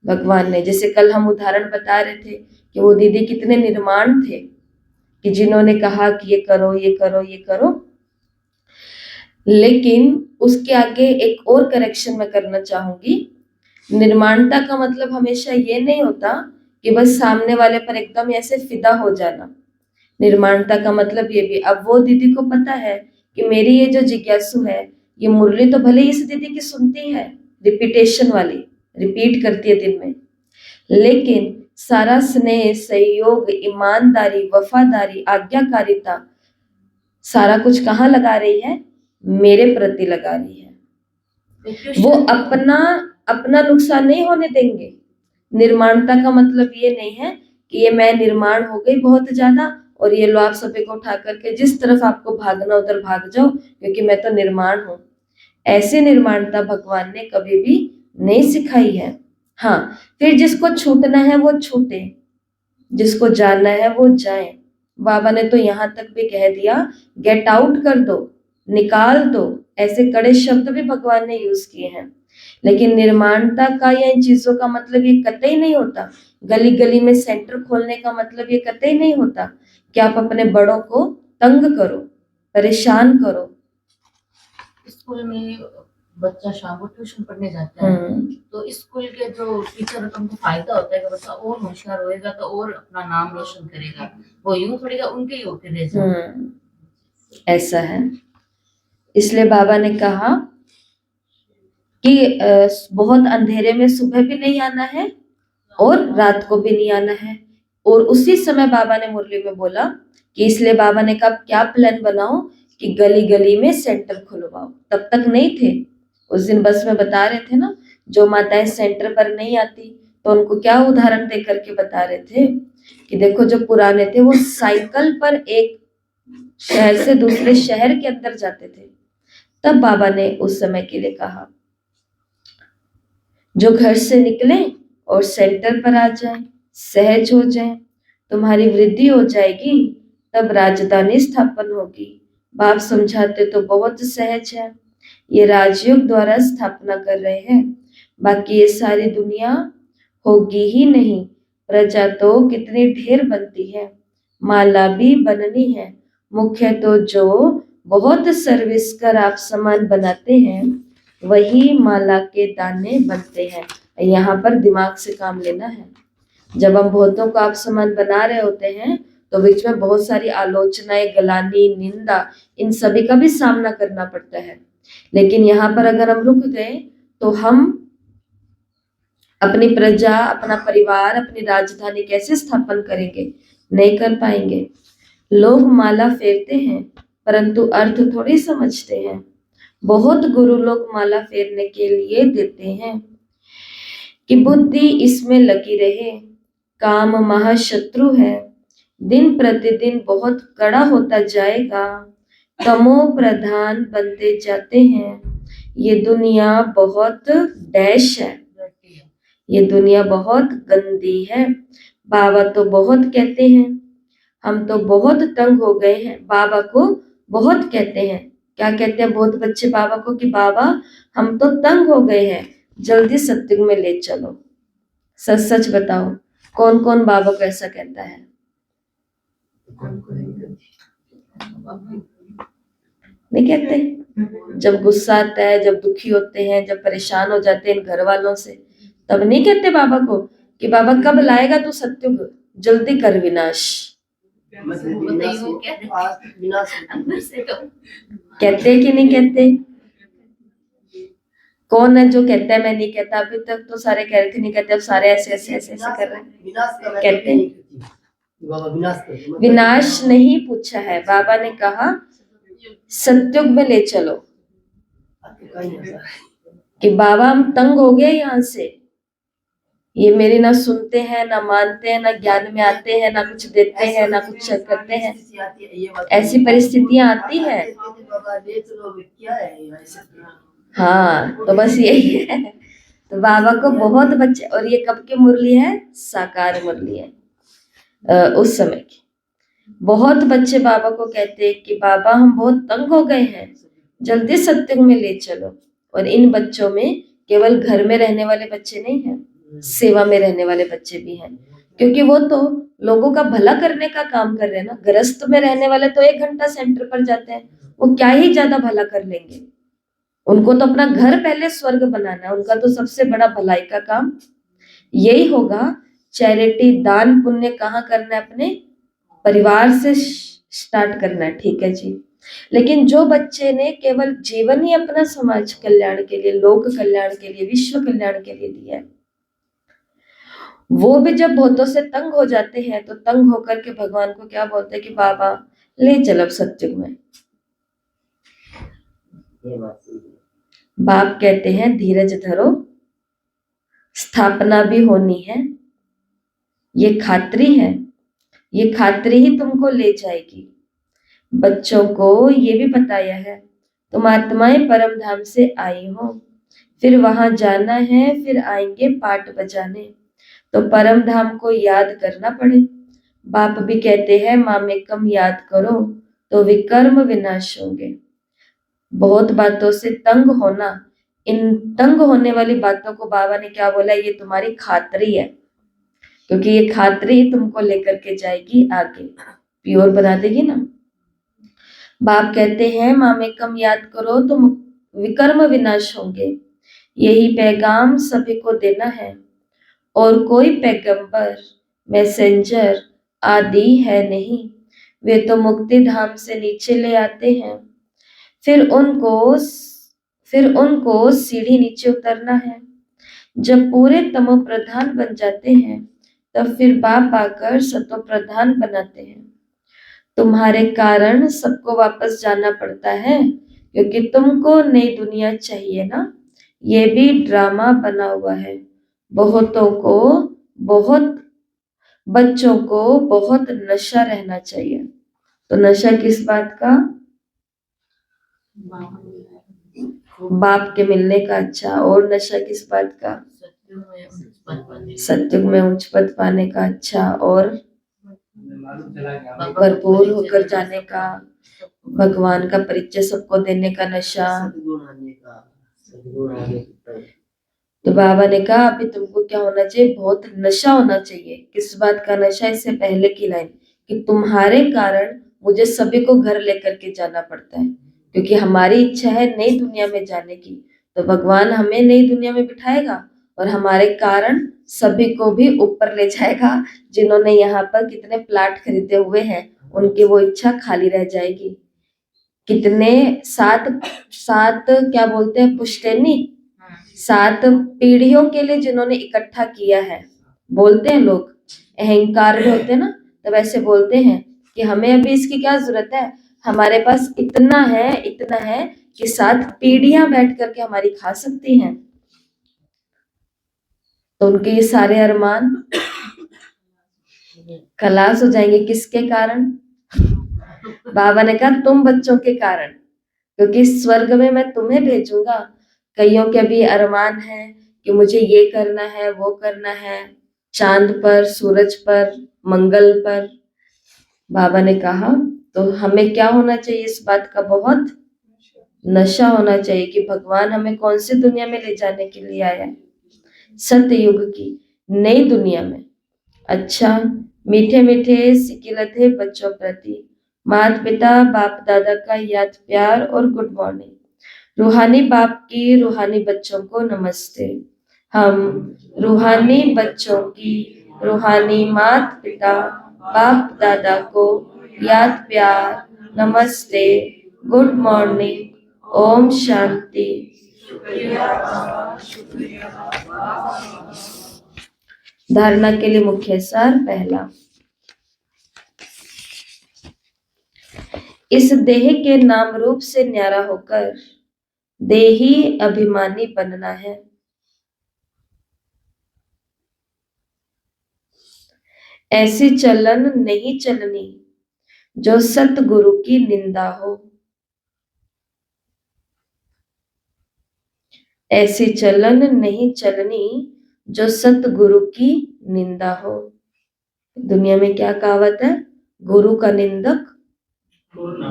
भगवान ने, जैसे कल हम उदाहरण बता रहे थे कि वो दीदी कितने निर्माण थे कि जिन्होंने कहा कि ये करो ये करो ये करो, लेकिन उसके आगे एक और करेक्शन मैं करना चाहूंगी। निर्माणता का मतलब हमेशा ये नहीं होता कि बस सामने वाले पर एकदम ऐसे फिदा हो जाना। निर्माणता का मतलब ये भी, अब वो दीदी को पता है कि मेरी ये जो जिज्ञासु है, ये मुरली तो भले इस दीदी की सुनती है, रिपीटेशन वाली, रिपीट करती है दिन में, लेकिन सारा स्नेह, सहयोग, ईमानदारी, वफादारी, आज्ञाकारिता, सारा कुछ कहाँ लगा रही है, मेरे प्रति लगा रही है। वो अपना नुकसान नहीं होने देंगे। निर्माणता का मतलब ये नहीं है कि ये मैं निर्माण हो गई बहुत ज्यादा और ये लो आप सभी को उठा करके जिस तरफ आपको भागना उधर भाग जाओ, क्योंकि मैं तो निर्माण हूं। ऐसी निर्माणता भगवान ने कभी भी नहीं सिखाई है। हाँ, फिर जिसको छूटना है वो छूटे, जिसको जाना है वो जाए। बाबा ने तो यहां तक भी कह दिया, गेट आउट कर दो, निकाल दो, ऐसे कड़े शब्द भी भगवान ने यूज किए हैं। लेकिन निर्माणता का या इन चीजों का मतलब ये कतई नहीं होता, गली गली में सेंटर खोलने का मतलब ये कतई नहीं होता कि आप अपने बड़ों को तंग करो, परेशान करो। स्कूल में बच्चा शाम को ट्यूशन पढ़ने जाता है, तो स्कूल के जो टीचर होते हैं उनको फायदा होता है कि बच्चा और होशियार होएगा तो और अपना नाम रोशन करेगा, वो यूं थोड़ी उनके ही होके रह जाए। ऐसा है। इसलिए बाबा ने कहा कि बहुत अंधेरे में सुबह भी नहीं आना है और रात को भी नहीं आना है। और उसी समय बाबा ने मुरली में बोला कि इसलिए बाबा ने कहा क्या प्लान बनाओ कि गली गली में सेंटर खुलवाओ। तब तक नहीं थे, उस दिन बस में बता रहे थे ना, जो माताएं सेंटर पर नहीं आती तो उनको क्या उदाहरण दे करके बता रहे थे कि देखो जो पुराने थे वो साइकिल पर एक शहर से दूसरे शहर के अंदर जाते थे। तब बाबा ने उस समय के लिए कहा जो घर से निकले और सेंटर पर आ जाए, सहज हो जाए, तुम्हारी वृद्धि हो जाएगी, तब राजधानी स्थापन होगी। बाप समझाते तो बहुत सहज है, ये राजयोग द्वारा स्थापना कर रहे हैं, बाकी ये सारी दुनिया होगी ही नहीं। प्रजा तो कितनी ढेर बनती है, माला भी बननी है। मुख्य तो जो बहुत सर्विस कर आप सामान बनाते हैं वही माला के दाने बनते हैं। यहाँ पर दिमाग से काम लेना है। जब हम बहुतों को आप सामान बना रहे होते हैं तो बीच में बहुत सारी आलोचनाएं, गलानी, निंदा, इन सभी का भी सामना करना पड़ता है। लेकिन यहाँ पर अगर हम रुक गए तो हम अपनी प्रजा, अपना परिवार, अपनी राजधानी कैसे स्थापन करेंगे? नहीं कर पाएंगे। लोग माला फेरते हैं परंतु अर्थ थोड़ी समझते हैं। बहुत गुरु लोग माला फेरने के लिए देते हैं कि बुद्धि इसमें लगी रहे। काम महाशत्रु है, दिन प्रतिदिन बहुत कड़ा होता जाएगा। तमो प्रधान बनते जाते हैं। ये दुनिया बहुत डैश है, ये दुनिया बहुत गंदी है। बाबा तो बहुत कहते हैं, हम तो बहुत तंग हो गए हैं। बाबा को बहुत कहते हैं, क्या कहते हैं बहुत बच्चे बाबा को कि बाबा हम तो तंग हो गए हैं, जल्दी सत्युग में ले चलो। सच सच बताओ, कौन कौन बाबा को ऐसा कहता है? नहीं कहते? जब गुस्सा आता है, जब दुखी होते हैं, जब परेशान हो जाते हैं घर वालों से, तब नहीं कहते बाबा को कि बाबा कब लाएगा तू सत्युग, जल्दी कर विनाश। बताइए वो क्या अंदर से तो कहते कि नहीं कहते? कौन है जो कहता है मैं नहीं कहता? अभी तक तो सारे कह रहे थे नहीं कहते, अब सारे ऐसे ऐसे ऐसे ऐसे कर रहे हैं। कहते हैं विनाश नहीं पूछा है, बाबा ने कहा सत्युग में ले चलो। कि बाबा हम तंग हो गए यहाँ से, ये मेरी ना सुनते हैं, ना मानते हैं, ना ज्ञान में आते हैं, ना कुछ देते हैं, ना कुछ करते हैं। ऐसी परिस्थितियां आती है। हाँ, तो बस यही है। तो बाबा को बहुत बच्चे, और ये कब की मुरली है? साकार मुरली है उस समय की। बहुत बच्चे बाबा को कहते हैं कि बाबा हम बहुत तंग हो गए हैं, जल्दी सत्युग में ले चलो। और इन बच्चों में केवल घर में रहने वाले बच्चे नहीं हैं, सेवा में रहने वाले बच्चे भी हैं, क्योंकि वो तो लोगों का भला करने का काम कर रहे हैं ना। गृहस्थ में रहने वाले तो 1 घंटा सेंटर पर जाते हैं, वो क्या ही ज्यादा भला कर लेंगे। उनको तो अपना घर पहले स्वर्ग बनाना है, उनका तो सबसे बड़ा भलाई का काम यही होगा। चैरिटी, दान पुण्य कहाँ करना है? अपने परिवार से स्टार्ट करना है, ठीक है जी। लेकिन जो बच्चे ने केवल जीवन ही अपना समाज कल्याण के लिए, लोक कल्याण के लिए, विश्व कल्याण के लिए दिया है, वो भी जब बहुतों से तंग हो जाते हैं तो तंग होकर के भगवान को क्या बोलते हैं कि बाबा ले चलो सत्युग में। बाप कहते हैं धीरज धरो, स्थापना भी होनी है। ये खात्री है, ये खात्री ही तुमको ले जाएगी। बच्चों को ये भी बताया है तुम आत्माएं परम धाम से आई हो, फिर वहां जाना है, फिर आएंगे पाठ बजाने, तो परम धाम को याद करना पड़े। बाप भी कहते हैं मामेकम याद करो तो विकर्म विनाश होंगे। बहुत बातों से तंग होना, इन तंग होने वाली बातों को बाबा ने क्या बोला? ये तुम्हारी खातरी है, क्योंकि ये खातरी ही तुमको लेकर के जाएगी आगे, प्योर बना देगी ना। बाप कहते हैं मामेकम याद करो तो विकर्म विनाश होंगे। यही पैगाम सभी को देना है, और कोई पैगंबर, मैसेंजर आदि है नहीं। वे तो मुक्ति धाम से नीचे ले आते हैं, फिर उनको सीढ़ी नीचे उतरना है। जब पूरे तमो प्रधान बन जाते हैं तब फिर बाप आकर सतो प्रधान बनाते हैं। तुम्हारे कारण सबको वापस जाना पड़ता है, क्योंकि तुमको नई दुनिया चाहिए ना। ये भी ड्रामा बना हुआ है। बहुतों को, बहुत बच्चों को बहुत नशा रहना चाहिए। तो नशा किस बात का? बाप के मिलने का। अच्छा, और नशा किस बात का? सत्युग में उच्च पद पाने का। अच्छा, और भरपूर होकर जाने का, भगवान का परिचय सबको देने का नशा। तो बाबा ने कहा अभी तुमको क्या होना चाहिए, बहुत नशा होना चाहिए। किस बात का नशा? इससे पहले की लाइन कि तुम्हारे कारण मुझे सभी को घर लेकर के जाना पड़ता है, क्योंकि हमारी इच्छा है नई दुनिया में जाने की। तो भगवान हमें नई दुनिया में बिठाएगा और हमारे कारण सभी को भी ऊपर ले जाएगा। जिन्होंने यहाँ पर कितने प्लाट खरीदे हुए हैं उनकी वो इच्छा खाली रह जाएगी। कितने सात सात क्या बोलते हैं, पुश्तैनी, 7 पीढ़ियों के लिए जिन्होंने इकट्ठा किया है। बोलते हैं लोग अहंकार में होते हैं ना, तो वैसे बोलते हैं कि हमें अभी इसकी क्या जरूरत है, हमारे पास इतना है कि 7 पीढ़ियां बैठ करके हमारी खा सकती हैं। तो उनके ये सारे अरमान खलास हो जाएंगे। किसके कारण? बाबा ने कहा तुम बच्चों के कारण, क्योंकि स्वर्ग में मैं तुम्हें भेजूंगा। कईयों के भी अरमान है कि मुझे ये करना है, वो करना है, चांद पर, सूरज पर, मंगल पर। बाबा ने कहा तो हमें क्या होना चाहिए, इस बात का बहुत नशा होना चाहिए कि भगवान हमें कौन सी दुनिया में ले जाने के लिए आया है, सतयुग की नई दुनिया में। अच्छा, मीठे मीठे सिकिलत है बच्चों प्रति, माता पिता बाप दादा का याद प्यार और गुड मॉर्निंग। रूहानी बाप की रूहानी बच्चों को नमस्ते। हम रूहानी बच्चों की रूहानी माता पिता बाप दादा को याद प्यार नमस्ते, गुड मॉर्निंग, ओम शांति। धारणा के लिए मुख्य सार पहला, इस देह के नाम रूप से न्यारा होकर देही अभिमानी बनना है। ऐसी चलन नहीं चलनी जो सतगुरु की निंदा हो। ऐसी चलन नहीं चलनी जो सतगुरु की निंदा हो। दुनिया में क्या कहावत है, गुरु का निंदक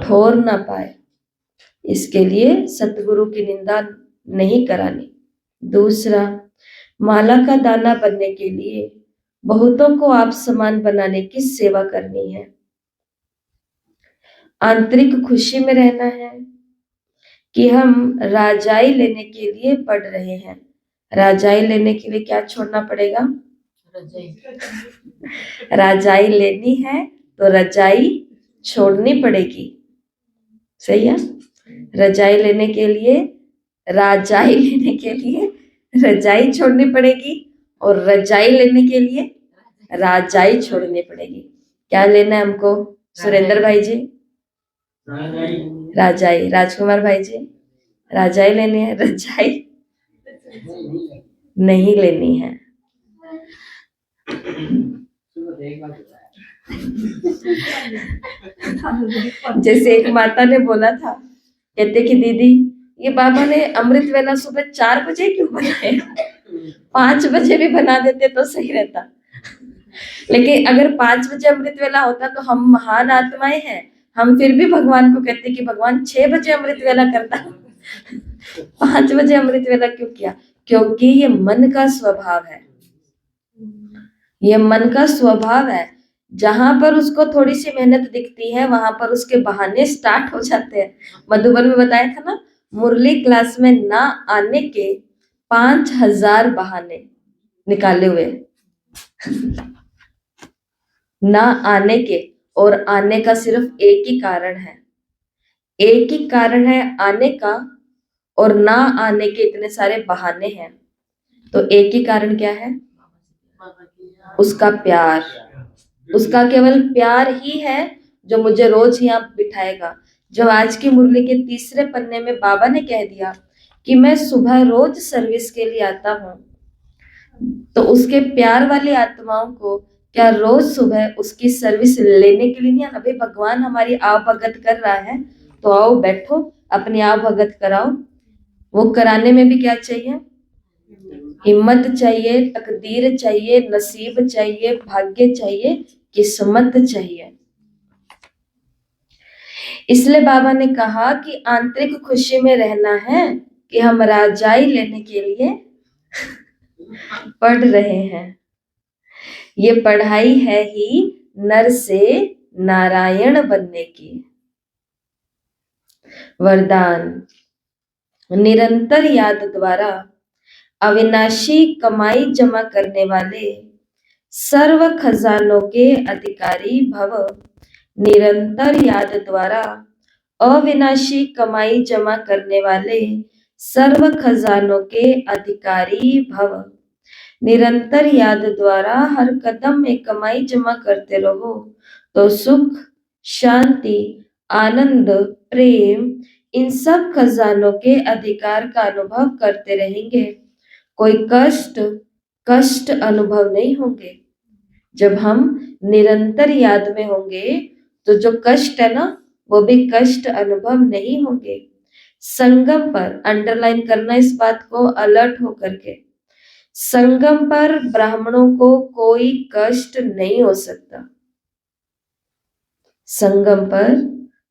ठोर ना पाए। इसके लिए सतगुरु की निंदा नहीं करानी। दूसरा, माला का दाना बनने के लिए बहुतों को आप समान बनाने की सेवा करनी है। आंतरिक खुशी में रहना है कि हम राजाई लेने के लिए पढ़ रहे हैं। राजाई लेने के लिए क्या छोड़ना पड़ेगा? राजाई लेनी है तो रजाई छोड़नी पड़ेगी। सही है? रजाई लेने के लिए, राजाई लेने के लिए रजाई छोड़नी पड़ेगी और रजाई लेने के लिए राजाई छोड़नी पड़ेगी। क्या लेना है हमको सुरेंद्र भाई जी? राजाई। राजकुमार भाई जी? राजाई लेनी है, रजाई नहीं लेनी है। जैसे एक माता ने बोला था, कहते कि दीदी ये बाबा ने अमृत वेला सुबह 4 बजे क्यों बनाया? 5 बजे भी बना देते तो सही रहता। लेकिन अगर 5 बजे अमृत वेला होता तो हम महान आत्माएं हैं, हम फिर भी भगवान को कहते कि भगवान 6 बजे अमृत वेला करता, 5 बजे अमृत वेला क्यों किया? क्योंकि ये मन का स्वभाव है। ये मन का स्वभाव है। जहां पर उसको थोड़ी सी मेहनत दिखती है वहां पर उसके बहाने स्टार्ट हो जाते हैं। मधुबन में बताया था ना, मुरली क्लास में ना आने के 5000 बहाने निकाले हुए। ना आने के, और आने का सिर्फ एक ही कारण है। एक ही कारण है आने का, और ना आने के इतने सारे बहाने हैं। तो एक ही कारण क्या है? उसका प्यार। उसका केवल प्यार ही है जो मुझे रोज यहाँ बिठाएगा। जो आज की मुरली के तीसरे पन्ने में बाबा ने कह दिया कि मैं सुबह रोज सर्विस के लिए आता हूँ, तो उसके प्यार वाली आत्माओं को क्या रोज सुबह उसकी सर्विस लेने के लिए नहीं आना? भाई भगवान हमारी आव भगत कर रहा है तो आओ बैठो, अपनी आव भगत कराओ। वो कराने में भी क्या चाहिए? हिम्मत चाहिए, तकदीर चाहिए, नसीब चाहिए, भाग्य चाहिए, किस्मत चाहिए। इसलिए बाबा ने कहा कि आंतरिक खुशी में रहना है कि हम राजाई लेने के लिए पढ़ रहे हैं। ये पढ़ाई है ही नर से नारायण बनने की। वरदान, निरंतर याद द्वारा अविनाशी कमाई जमा करने वाले सर्व खजानों के अधिकारी भव। निरंतर याद द्वारा अविनाशी कमाई जमा करने वाले सर्व खजानों के अधिकारी भव। निरंतर याद द्वारा हर कदम में कमाई जमा करते रहो तो सुख, शांति, आनंद, प्रेम, इन सब खजानों के अधिकार का अनुभव करते रहेंगे। कोई कष्ट अनुभव नहीं होंगे। जब हम निरंतर याद में होंगे तो जो कष्ट है ना, वो भी कष्ट अनुभव नहीं होंगे। संगम पर, अंडरलाइन करना इस बात को, अलर्ट होकर के, संगम पर ब्राह्मणों को कोई कष्ट नहीं हो सकता। संगम पर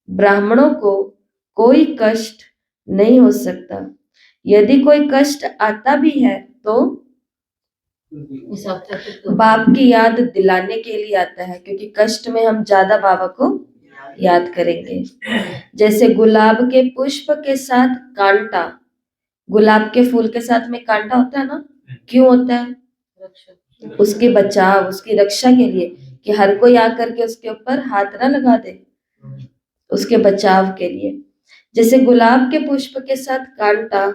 ब्राह्मणों को कोई कष्ट नहीं हो सकता। यदि कोई कष्ट आता भी है तो बाप की याद दिलाने के लिए आता है, क्योंकि कष्ट में हम ज्यादा बाबा को याद करेंगे। जैसे गुलाब के पुष्प के साथ कांटा, गुलाब के फूल के साथ में कांटा होता है ना, क्यों होता है? उसके बचाव, उसकी रक्षा के लिए, कि हर कोई आकर के उसके ऊपर हाथ ना लगा दे, उसके बचाव के लिए। जैसे गुलाब के पुष्प के साथ कांटा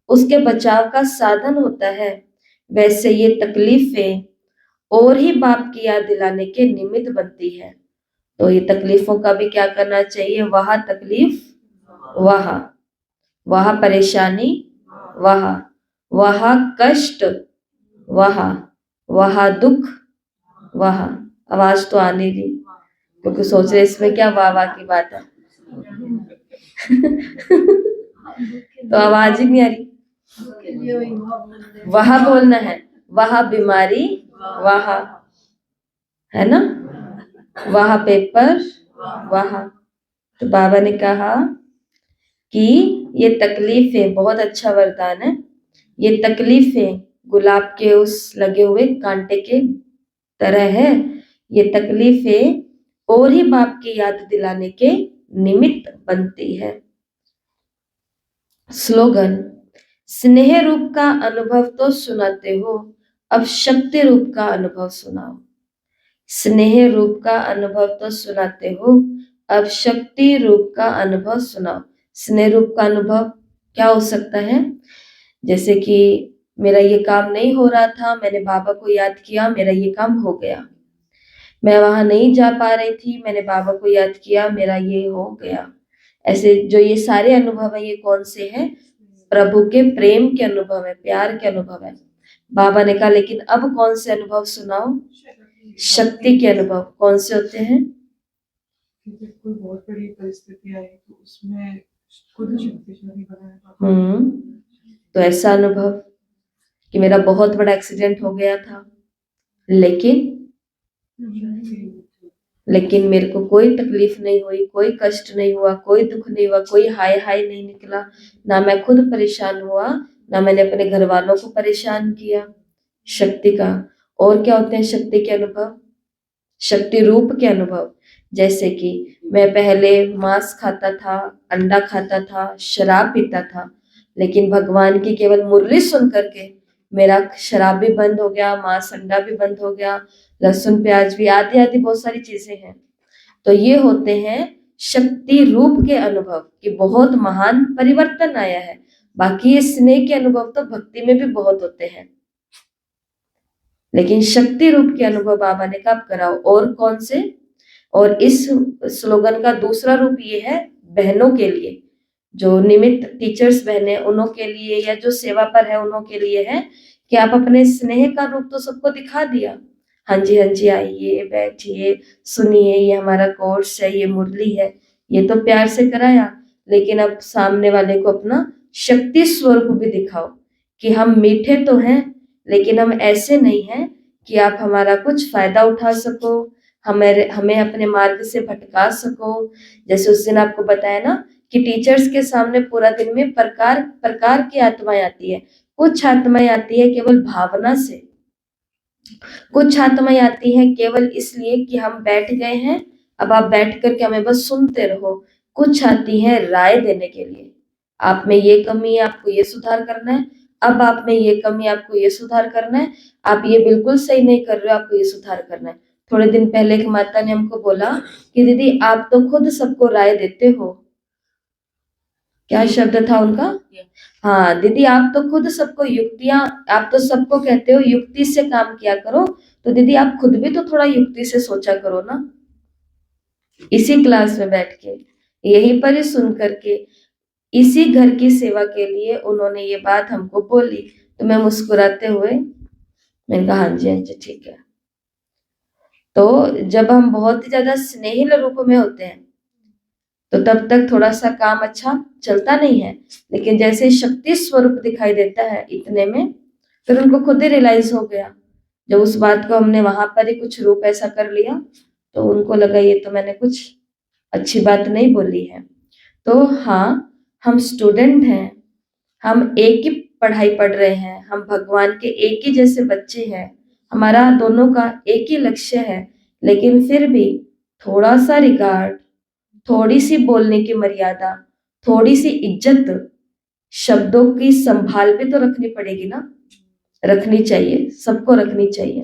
उसके बचाव का साधन होता है, वैसे ये तकलीफें और ही बाप की याद दिलाने के निमित्त बनती है। तो ये तकलीफों का भी क्या करना चाहिए? वहां तकलीफ वहां परेशानी, वहां कष्ट, वहां दुख, वहां। आवाज तो आने दी, क्योंकि सोच रहे इसमें क्या वाह की बात है। तो आवाज ही नहीं आ रही। वहां बोलना है, वहां बीमारी, वहां, है ना, वहां पेपर, वहां। तो बाबा ने कहा कि ये तकलीफें, बहुत अच्छा वरदान है, ये तकलीफें गुलाब के उस लगे हुए कांटे के तरह है। ये तकलीफें और ही बाप की याद दिलाने के निमित्त बनती है। स्लोगन, स्नेह रूप का अनुभव तो सुनाते हो, अब शक्ति रूप का अनुभव सुनाओ। स्नेह रूप का अनुभव तो सुनाते हो, अब शक्ति रूप का अनुभव सुनाओ। स्नेह रूप का अनुभव क्या हो सकता है? जैसे कि मेरा ये काम नहीं हो रहा था, मैंने बाबा को याद किया, मेरा ये काम हो गया। मैं वहां नहीं जा पा रही थी, मैंने बाबा को याद किया, मेरा ये हो गया। ऐसे जो ये सारे अनुभव है, ये कौन से हैं? प्रभु के प्रेम के अनुभव है, प्यार के अनुभव है। बाबा ने कहा लेकिन अब कौन से अनुभव सुनाओ? शक्ति के अनुभव। कौन से होते हैं? जब कोई बहुत बड़ी परिस्थिति आई तो उसमें खुद शक्तिशाली बनाया। तो ऐसा अनुभव कि मेरा बहुत बड़ा एक्सीडेंट हो गया था, लेकिन मेरे को कोई तकलीफ नहीं हुई, कोई कष्ट नहीं हुआ, कोई दुख नहीं हुआ, कोई हाय हाय नहीं निकला, ना मैं खुद परेशान हुआ, ना मैंने अपने घर वालों को परेशान किया। शक्ति का। और क्या होते हैं शक्ति के अनुभव? शक्ति रूप के अनुभव। जैसे कि मैं पहले मांस खाता था, अंडा खाता था, शराब पीता था, लेकिन भगवान की केवल मुरली सुन करके मेरा शराब भी बंद हो गया, मांस अंडा भी बंद हो गया, लहसुन प्याज भी, आदि आदि बहुत सारी चीजें हैं। तो ये होते हैं शक्ति रूप के अनुभव कि बहुत महान परिवर्तन आया है। बाकी ये स्नेह के अनुभव तो भक्ति में भी बहुत होते हैं, लेकिन शक्ति रूप के अनुभव बाबा ने कब कराओ। और कौन से? और इस स्लोगन का दूसरा रूप ये है बहनों के लिए, जो निमित्त टीचर्स बहने, उन्हों के लिए, या जो सेवा पर है उन्हों के लिए है कि आप अपने स्नेह का रूप तो सबको दिखा दिया। हाँ जी आइए, बैठिए, सुनिए, ये हमारा कोर्स है, ये मुरली है, ये तो प्यार से कराया, लेकिन अब सामने वाले को अपना शक्ति स्वरूप भी दिखाओ कि हम मीठे तो हैं, लेकिन हम ऐसे नहीं हैं कि आप हमारा कुछ फायदा उठा सको, हमें हमें अपने मार्ग से भटका सको। जैसे उस दिन आपको बताया ना कि टीचर्स के सामने पूरा दिन में प्रकार प्रकार की आत्माएं आती है। कुछ आत्माएं आती है केवल भावना से, कुछ आत्माएं आती हैं केवल इसलिए कि हम बैठ गए हैं, अब आप बैठ करके हमें बस सुनते रहो। कुछ आती हैं राय देने के लिए, आप में ये कमी है, आपको ये सुधार करना है। अब आप में ये कमी है, आपको ये सुधार करना है। आप ये बिल्कुल सही नहीं कर रहे हो, आपको ये सुधार करना है। थोड़े दिन पहले एक माता ने हमको बोला कि दीदी आप तो खुद सबको राय देते हो। क्या शब्द था उनका? हाँ दीदी आप तो खुद सबको युक्तियां, आप तो सबको कहते हो युक्ति से काम किया करो, तो दीदी आप खुद भी तो थोड़ा युक्ति से सोचा करो ना। इसी क्लास में बैठ के, यहीं पर ही सुन करके, इसी घर की सेवा के लिए उन्होंने ये बात हमको बोली। तो मैं मुस्कुराते हुए मैंने कहा हाँ जी ठीक है। तो जब हम बहुत ही ज्यादा स्नेहिल रूप में होते हैं तो तब तक थोड़ा सा काम अच्छा चलता नहीं है, लेकिन जैसे शक्ति स्वरूप दिखाई देता है इतने में, फिर उनको खुद ही रियलाइज हो गया। जब उस बात को हमने वहां पर ही कुछ रूप ऐसा कर लिया तो उनको लगा ये तो मैंने कुछ अच्छी बात नहीं बोली है। तो हाँ, हम स्टूडेंट हैं, हम एक ही पढ़ाई पढ़ रहे हैं, हम भगवान के एक ही जैसे बच्चे हैं, हमारा दोनों का एक ही लक्ष्य है, लेकिन फिर भी थोड़ा सा रिगार्ड, थोड़ी सी बोलने की मर्यादा, थोड़ी सी इज्जत, शब्दों की संभाल भी तो रखनी पड़ेगी ना, रखनी चाहिए, सबको रखनी चाहिए।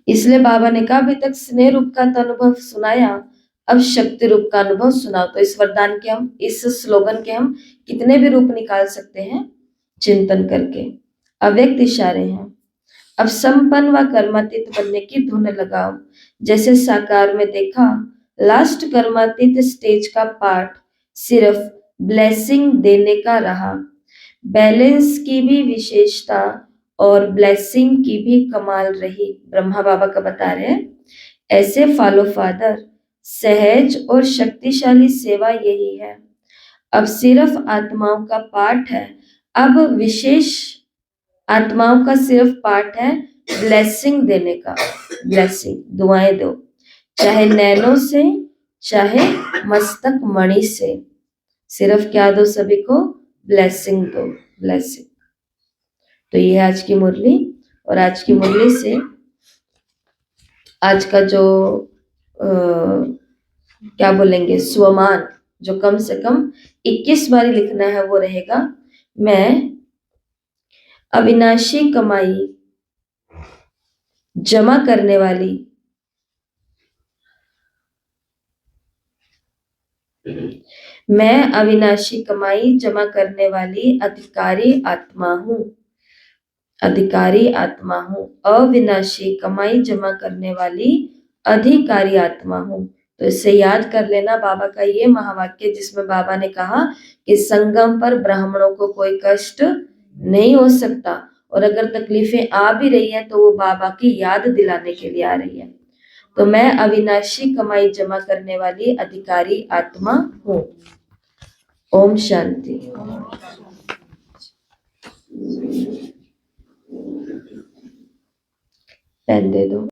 इसलिए बाबा ने कहा अभी तक स्नेह रूप का तो अनुभव सुनाया, अब शक्ति रूप का अनुभव सुनाओ। तो इस वरदान के हम, इस स्लोगन के हम कितने भी रूप निकाल सकते हैं चिंतन करके। अव्यक्त इशारे हैं। अब संपन्न व कर्मातीत बनने की धुन लगाओ। जैसे साकार में देखा, लास्ट कर्मातीत स्टेज का पार्ट सिर्फ ब्लेसिंग देने का रहा। बैलेंस की भी विशेषता और ब्लेसिंग की भी कमाल रही। ब्रह्मा बाबा का बता रहे हैं, ऐसे फॉलो फादर सहज और शक्तिशाली सेवा यही है। अब सिर्फ आत्माओं का पाठ है, अब विशेष आत्माओं का सिर्फ पाठ है ब्लेसिंग देने का। ब्लेसिंग, दुआएं दो, चाहे नैनों से, चाहे मस्तक मणि से, सिर्फ क्या दो सभी को? ब्लेसिंग दो, ब्लेसिंग। तो ये है आज की मुरली, और आज की मुरली से आज का जो क्या बोलेंगे स्वमान, जो कम से कम 21 बारी लिखना है वो रहेगा। मैं अविनाशी कमाई जमा करने वाली मैं अविनाशी कमाई जमा करने वाली अधिकारी आत्मा हूँ। अधिकारी आत्मा हूँ, अविनाशी कमाई जमा करने वाली अधिकारी आत्मा हूँ। तो इससे याद कर लेना बाबा का ये महावाक्य, जिसमें बाबा ने कहा कि संगम पर ब्राह्मणों को कोई कष्ट नहीं हो सकता, और अगर तकलीफें आ भी रही हैं तो वो बाबा की याद दिलाने के लिए आ रही है। तो मैं अविनाशी कमाई जमा करने वाली अधिकारी आत्मा हूँ। ओम शांति। पेन दे दो।